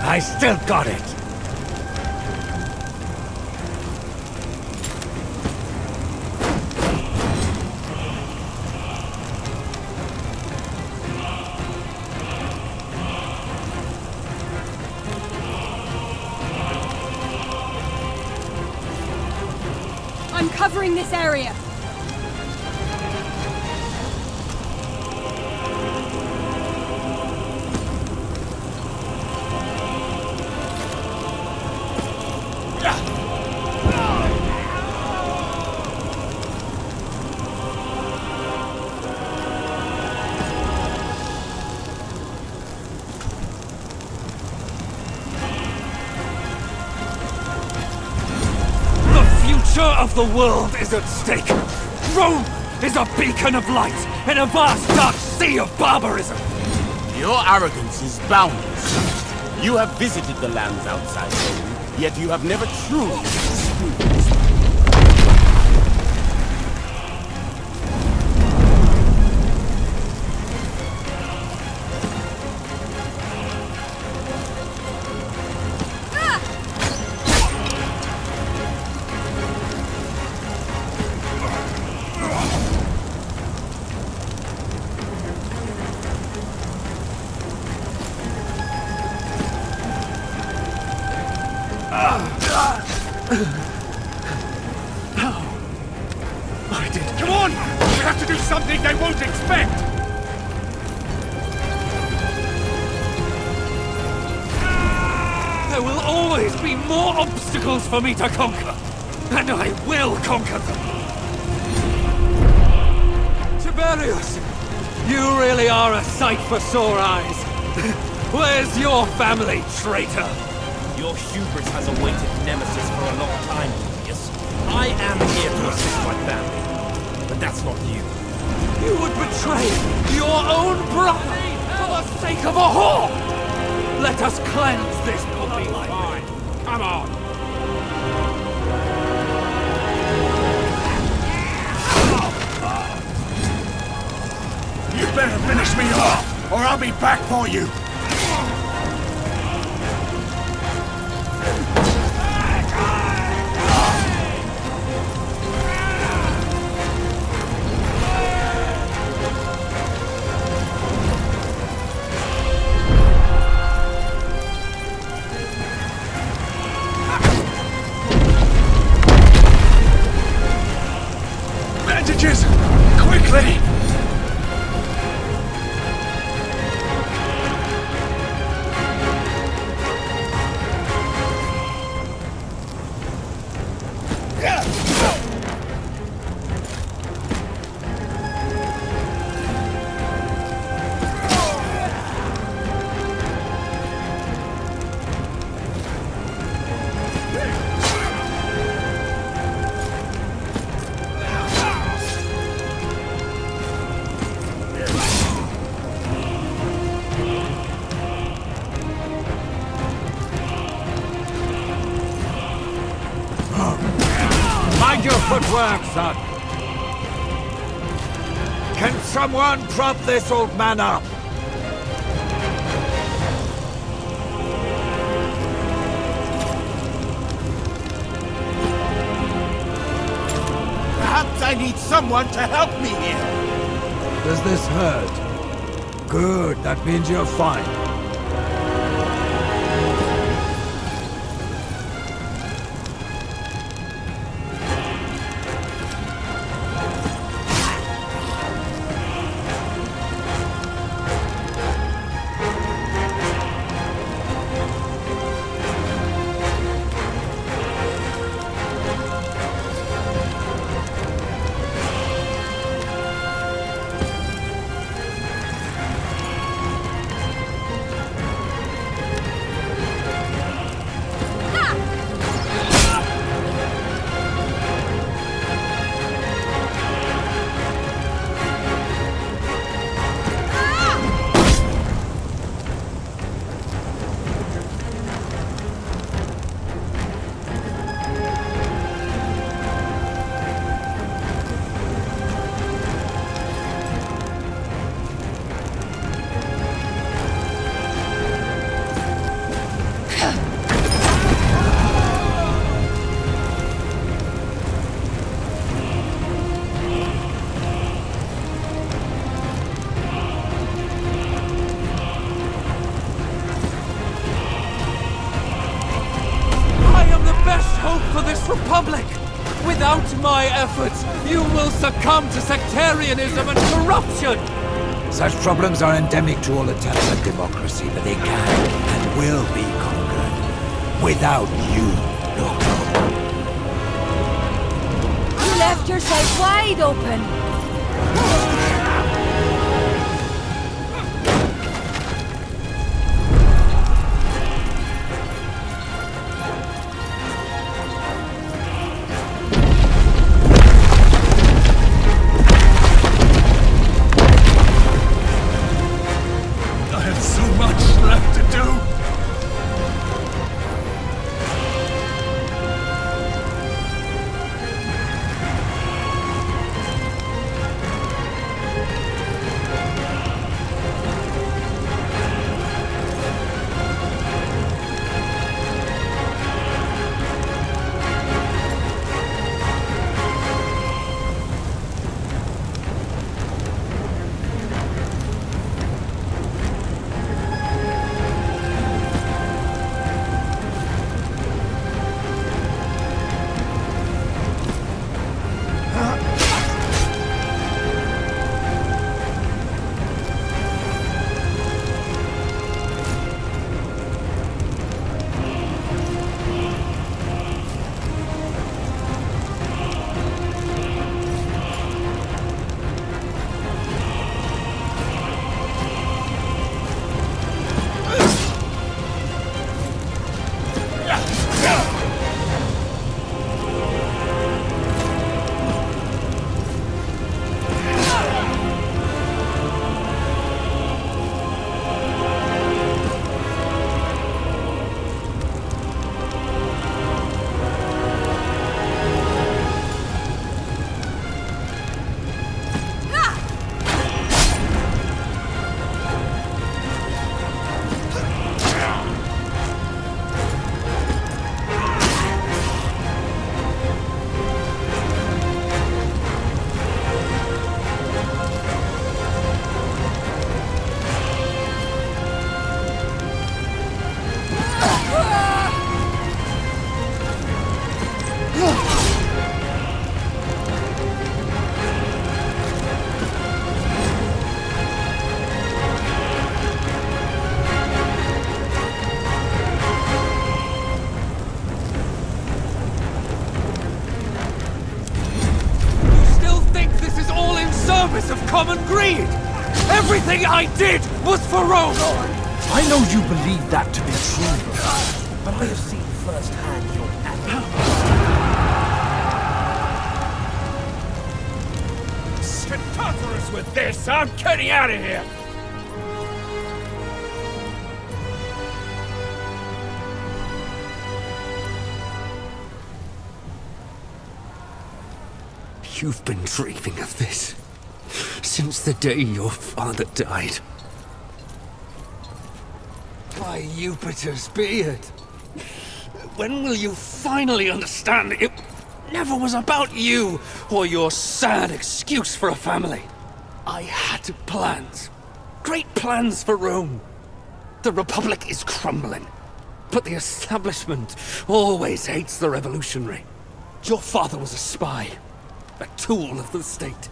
I still got it! I'm covering this area. Of the world is at stake. Rome is a beacon of light in a vast dark sea of barbarism. Your arrogance is boundless. You have visited the lands outside Rome, yet you have never truly experienced them. Come on! We have to do something they won't expect! There will always be more obstacles for me to conquer, and I will conquer them. Tiberius, you really are a sight for sore eyes. Where's your family, traitor? Your hubris has awaited Nemesis for a long time, Vibius. I am here to assist my family, but that's not you. You would betray your own brother for the sake of a whore! Let us cleanse this bloodline. Fine. Come on. I'll be back for you! Bandages! Quickly! Mind your footwork, son! Can someone prop this old man up? Perhaps I need someone to help me here. Does this hurt? Good, that means you're fine. Republic! Without my efforts, you will succumb to sectarianism and corruption! Such problems are endemic to all attempts at democracy, but they can and will be conquered. Without you, Lurco. You left yourself wide open! service of common greed! Everything I did was for Rome! I know you believe that to be true, but I have seen firsthand your Tartarus with this! I'm getting out of here! You've been dreaming of this since the day your father died. By Jupiter's beard! When will you finally understand it never was about you or your sad excuse for a family? I had plans. Great plans for Rome. The Republic is crumbling, but the establishment always hates the revolutionary. Your father was a spy, a tool of the state.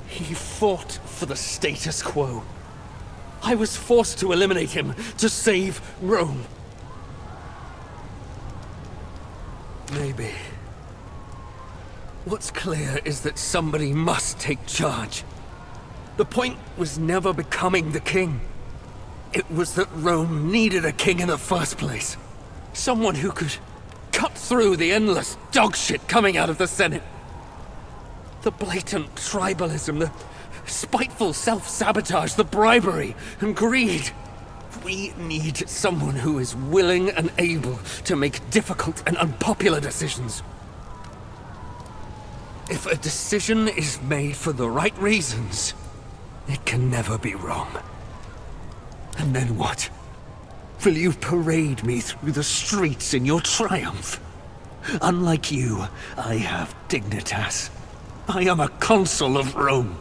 He fought for the status quo. I was forced to eliminate him to save Rome. Maybe. What's clear is that somebody must take charge. The point was never becoming the king. It was that Rome needed a king in the first place. Someone who could cut through the endless dogshit coming out of the Senate. The blatant tribalism, the spiteful self-sabotage, the bribery and greed. We need someone who is willing and able to make difficult and unpopular decisions. If a decision is made for the right reasons, it can never be wrong. And then what? Will you parade me through the streets in your triumph? Unlike you, I have dignitas. I am a consul of Rome.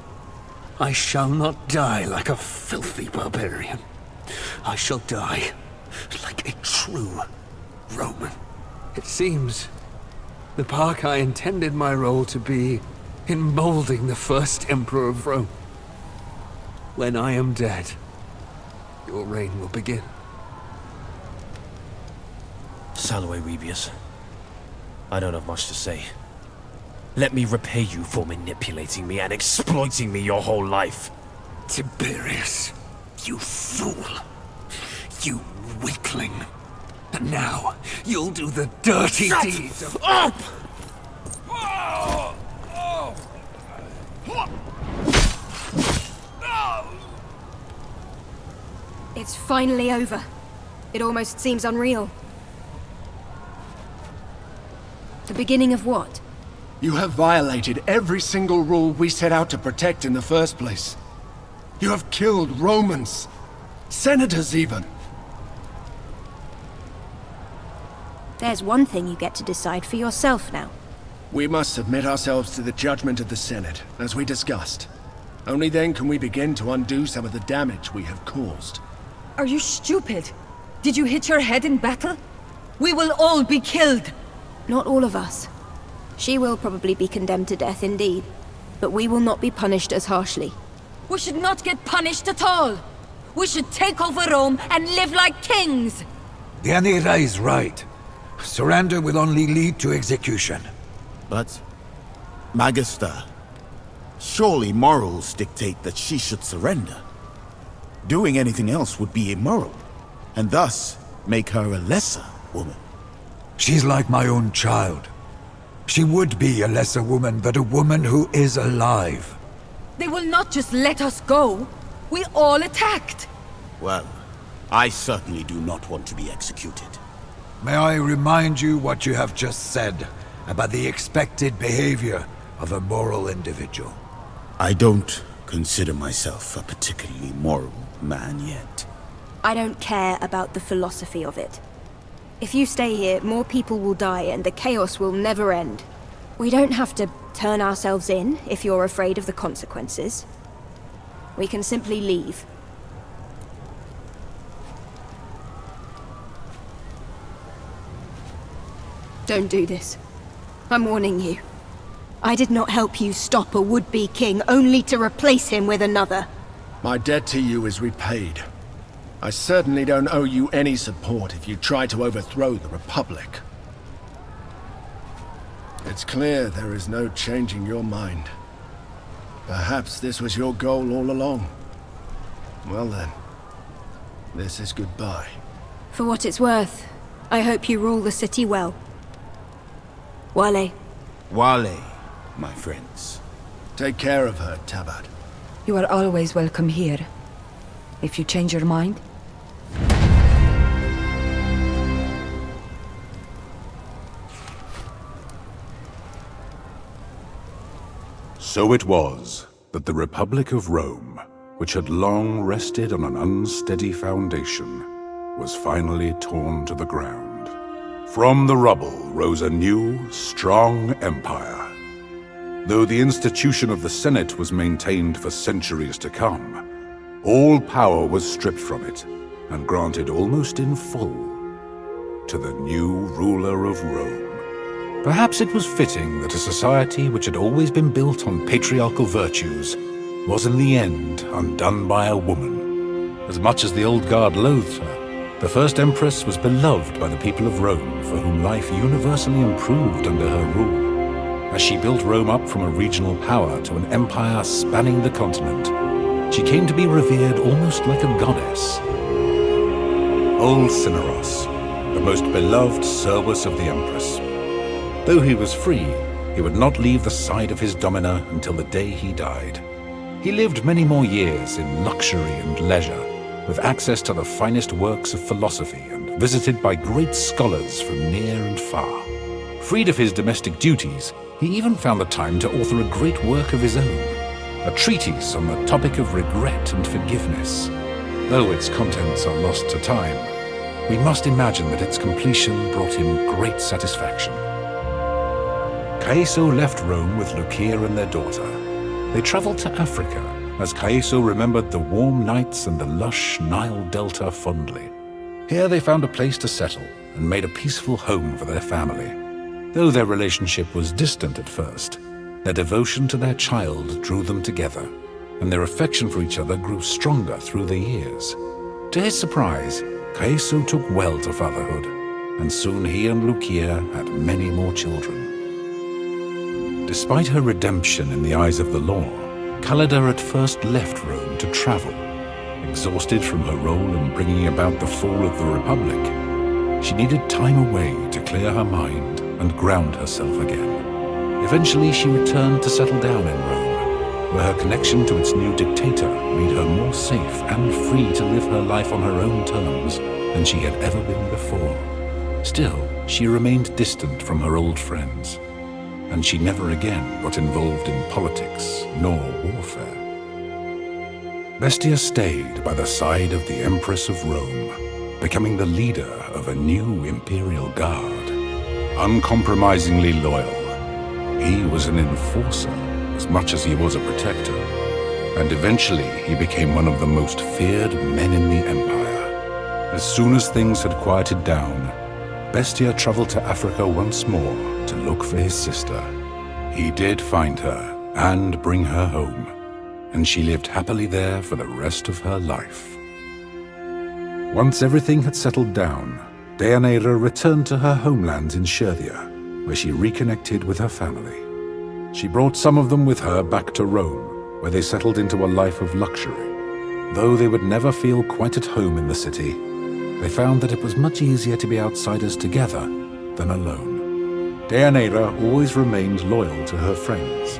I shall not die like a filthy barbarian. I shall die like a true Roman. It seems the part I intended my role to be in molding the first emperor of Rome. When I am dead, your reign will begin. Salve, Vibius. I don't have much to say. Let me repay you for manipulating me and exploiting me your whole life. Tiberius, you fool. You weakling. And now, you'll do the dirty deeds of... Up! It's finally over. It almost seems unreal. The beginning of what? You have violated every single rule we set out to protect in the first place. You have killed Romans. Senators, even. There's one thing you get to decide for yourself now. We must submit ourselves to the judgment of the Senate, as we discussed. Only then can we begin to undo some of the damage we have caused. Are you stupid? Did you hit your head in battle? We will all be killed. Not all of us. She will probably be condemned to death indeed, but we will not be punished as harshly. We should not get punished at all. We should take over Rome and live like kings. Deianira is right. Surrender will only lead to execution. But, Magister, surely morals dictate that she should surrender. Doing anything else would be immoral, and thus make her a lesser woman. She's like my own child. She would be a lesser woman, but a woman who is alive. They will not just let us go. We all attacked. Well, I certainly do not want to be executed. May I remind you what you have just said about the expected behavior of a moral individual? I don't consider myself a particularly moral man yet. I don't care about the philosophy of it. If you stay here, more people will die and the chaos will never end. We don't have to turn ourselves in if you're afraid of the consequences. We can simply leave. Don't do this. I'm warning you. I did not help you stop a would-be king, only to replace him with another. My debt to you is repaid. I certainly don't owe you any support if you try to overthrow the Republic. It's clear there is no changing your mind. Perhaps this was your goal all along. Well then, this is goodbye. For what it's worth, I hope you rule the city well. Wale. Wale, my friends. Take care of her, Tabad. You are always welcome here. If you change your mind. So it was that the Republic of Rome, which had long rested on an unsteady foundation, was finally torn to the ground. From the rubble rose a new, strong empire. Though the institution of the Senate was maintained for centuries to come, all power was stripped from it and granted almost in full to the new ruler of Rome. Perhaps it was fitting that a society which had always been built on patriarchal virtues was in the end undone by a woman. As much as the old guard loathed her, the first empress was beloved by the people of Rome, for whom life universally improved under her rule. As she built Rome up from a regional power to an empire spanning the continent, she came to be revered almost like a goddess. Old Cineros, the most beloved service of the empress. Though he was free, he would not leave the side of his domina until the day he died. He lived many more years in luxury and leisure, with access to the finest works of philosophy and visited by great scholars from near and far. Freed of his domestic duties, he even found the time to author a great work of his own, a treatise on the topic of regret and forgiveness. Though its contents are lost to time, we must imagine that its completion brought him great satisfaction. Caeso left Rome with Lucia and their daughter. They traveled to Africa, as Caeso remembered the warm nights and the lush Nile Delta fondly. Here they found a place to settle and made a peaceful home for their family. Though their relationship was distant at first, their devotion to their child drew them together, and their affection for each other grew stronger through the years. To his surprise, Caeso took well to fatherhood, and soon he and Lucia had many more children. Despite her redemption in the eyes of the law, Callida at first left Rome to travel. Exhausted from her role in bringing about the fall of the Republic, she needed time away to clear her mind and ground herself again. Eventually, she returned to settle down in Rome, where her connection to its new dictator made her more safe and free to live her life on her own terms than she had ever been before. Still, she remained distant from her old friends, and she never again got involved in politics nor warfare. Bestia stayed by the side of the Empress of Rome, becoming the leader of a new imperial guard. Uncompromisingly loyal, he was an enforcer as much as he was a protector, and eventually he became one of the most feared men in the Empire. As soon as things had quieted down, Bestia traveled to Africa once more to look for his sister. He did find her and bring her home, and she lived happily there for the rest of her life. Once everything had settled down, Deianira returned to her homelands in Scythia, where she reconnected with her family. She brought some of them with her back to Rome, where they settled into a life of luxury. Though they would never feel quite at home in the city, they found that it was much easier to be outsiders together than alone. Deianira always remained loyal to her friends.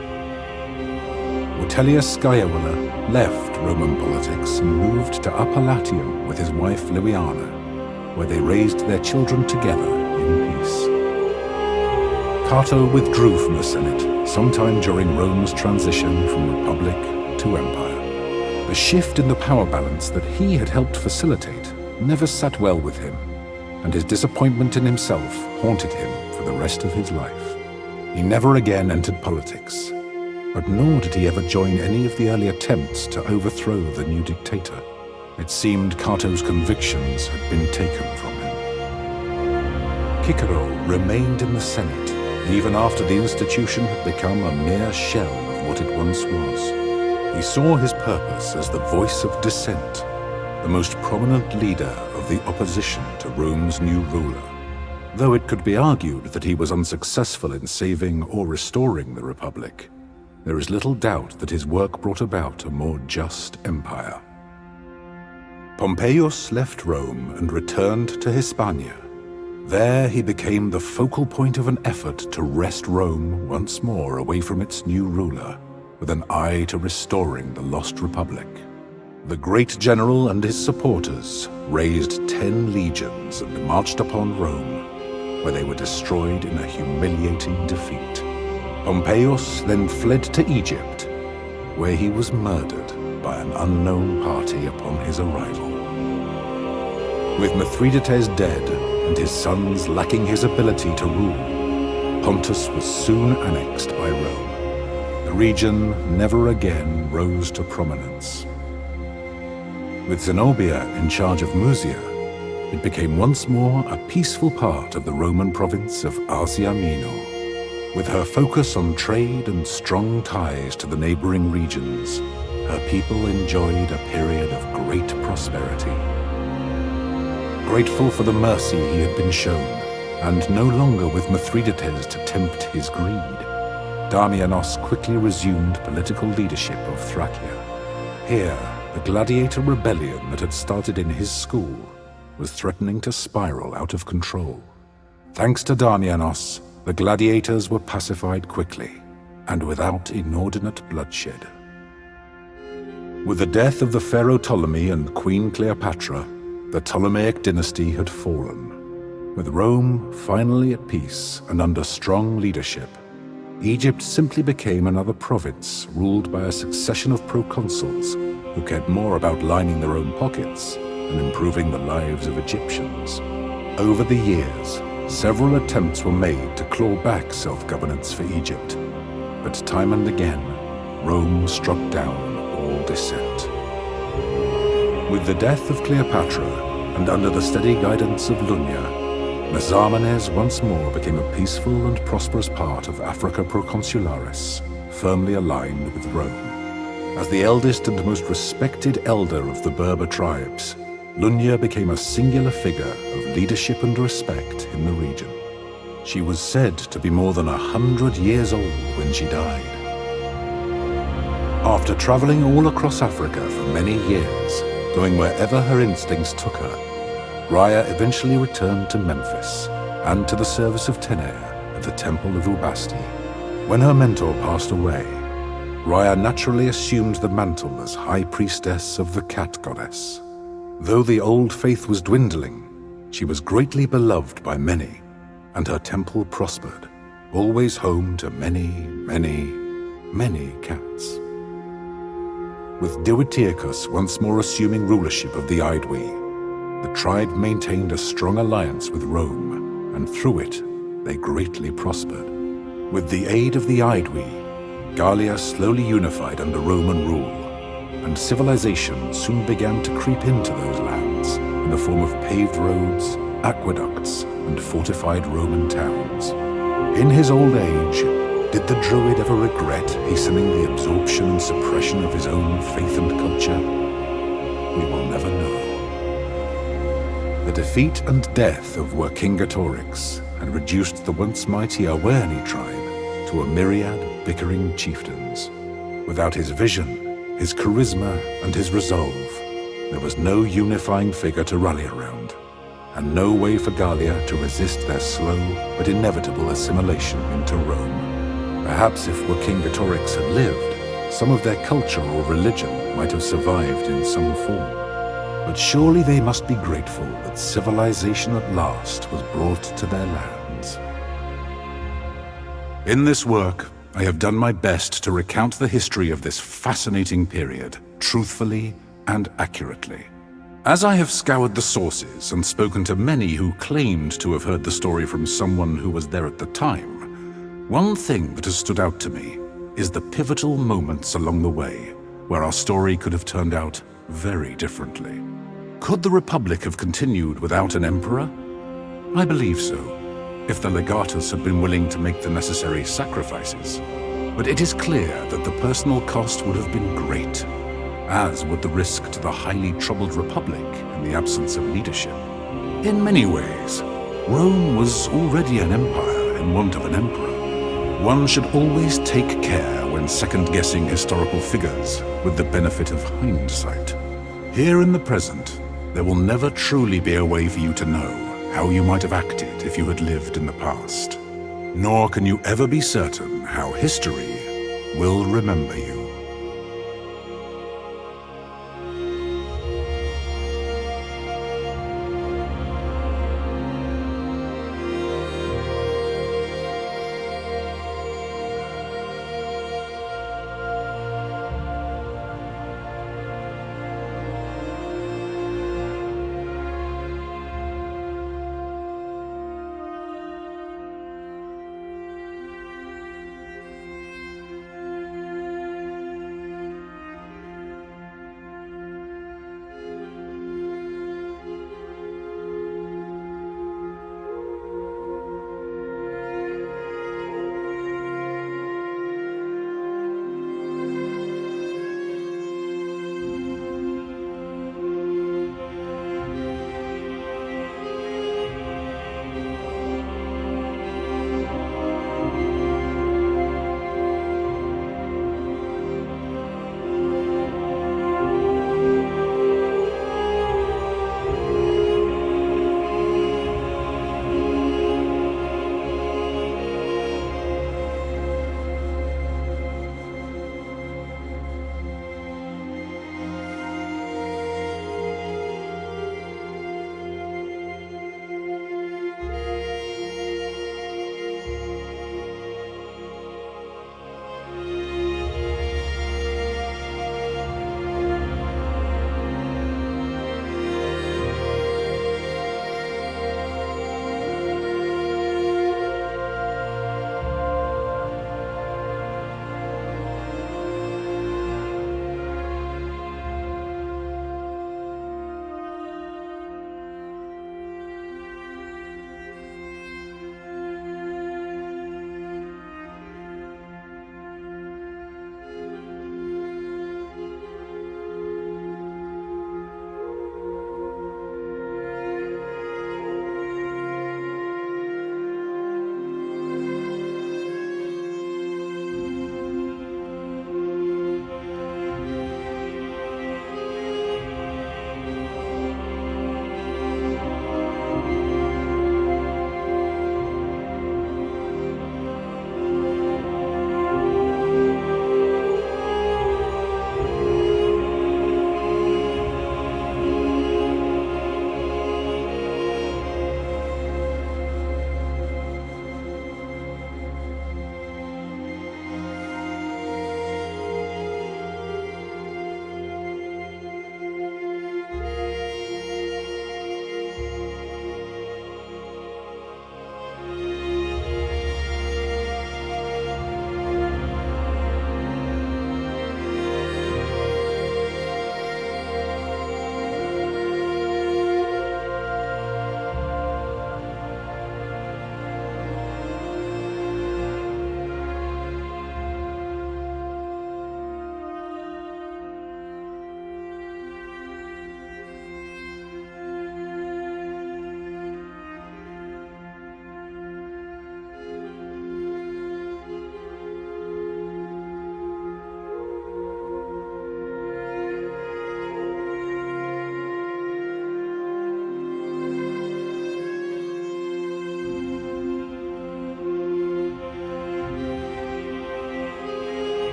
Vitellius Scaevola left Roman politics and moved to Upper Latium with his wife Liviana, where they raised their children together in peace. Cato withdrew from the Senate sometime during Rome's transition from Republic to Empire. The shift in the power balance that he had helped facilitate never sat well with him, and his disappointment in himself haunted him for the rest of his life. He never again entered politics, but nor did he ever join any of the early attempts to overthrow the new dictator. It seemed Cato's convictions had been taken from him. Cicero remained in the Senate, even after the institution had become a mere shell of what it once was. He saw his purpose as the voice of dissent, the most prominent leader of the opposition to Rome's new ruler. Though it could be argued that he was unsuccessful in saving or restoring the Republic, there is little doubt that his work brought about a more just empire. Pompeius left Rome and returned to Hispania. There he became the focal point of an effort to wrest Rome once more away from its new ruler, with an eye to restoring the lost republic. The great general and his supporters raised 10 legions and marched upon Rome, where they were destroyed in a humiliating defeat. Pompeius then fled to Egypt, where he was murdered by an unknown party upon his arrival. With Mithridates dead and his sons lacking his ability to rule, Pontus was soon annexed by Rome. The region never again rose to prominence. With Zenobia in charge of Musia, it became once more a peaceful part of the Roman province of Asia Minor. With her focus on trade and strong ties to the neighboring regions, her people enjoyed a period of great prosperity. Grateful for the mercy he had been shown, and no longer with Mithridates to tempt his greed, Damianos quickly resumed political leadership of Thracia. Here, the gladiator rebellion that had started in his school was threatening to spiral out of control. Thanks to Damianos, the gladiators were pacified quickly, and without inordinate bloodshed. With the death of the Pharaoh Ptolemy and Queen Cleopatra, the Ptolemaic dynasty had fallen. With Rome finally at peace and under strong leadership, Egypt simply became another province ruled by a succession of proconsuls who cared more about lining their own pockets than improving the lives of Egyptians. Over the years, several attempts were made to claw back self-governance for Egypt, but time and again, Rome struck down all dissent. With the death of Cleopatra, and under the steady guidance of Lunya, Mesomenes once more became a peaceful and prosperous part of Africa Proconsularis, firmly aligned with Rome. As the eldest and most respected elder of the Berber tribes, Lunya became a singular figure of leadership and respect in the region. She was said to be more than 100 years old when she died. After traveling all across Africa for many years, going wherever her instincts took her, Rhea eventually returned to Memphis and to the service of Tenea at the Temple of Ubasti. When her mentor passed away, Rhea naturally assumed the mantle as High Priestess of the Cat Goddess. Though the old faith was dwindling, she was greatly beloved by many, and her temple prospered, always home to many, many, many cats. With Diwytirchus once more assuming rulership of the Aedui, the tribe maintained a strong alliance with Rome, and through it, they greatly prospered. With the aid of the Aedui, Gallia slowly unified under Roman rule, and civilization soon began to creep into those lands in the form of paved roads, aqueducts, and fortified Roman towns. In his old age, did the Druid ever regret hastening the absorption and suppression of his own faith and culture? We will never know. The defeat and death of Vercingetorix had reduced the once mighty Awerni tribe to a myriad bickering chieftains. Without his vision, his charisma, and his resolve, there was no unifying figure to rally around, and no way for Gallia to resist their slow but inevitable assimilation into Rome. Perhaps if Vercingetorix had lived, some of their culture or religion might have survived in some form. But surely they must be grateful that civilization at last was brought to their lands. In this work, I have done my best to recount the history of this fascinating period, truthfully and accurately. As I have scoured the sources and spoken to many who claimed to have heard the story from someone who was there at the time, one thing that has stood out to me is the pivotal moments along the way where our story could have turned out very differently. Could the Republic have continued without an emperor? I believe so, if the legatus had been willing to make the necessary sacrifices. But it is clear that the personal cost would have been great, as would the risk to the highly troubled Republic in the absence of leadership. In many ways, Rome was already an empire in want of an emperor. One should always take care when second-guessing historical figures with the benefit of hindsight. Here in the present, there will never truly be a way for you to know how you might have acted if you had lived in the past. Nor can you ever be certain how history will remember you.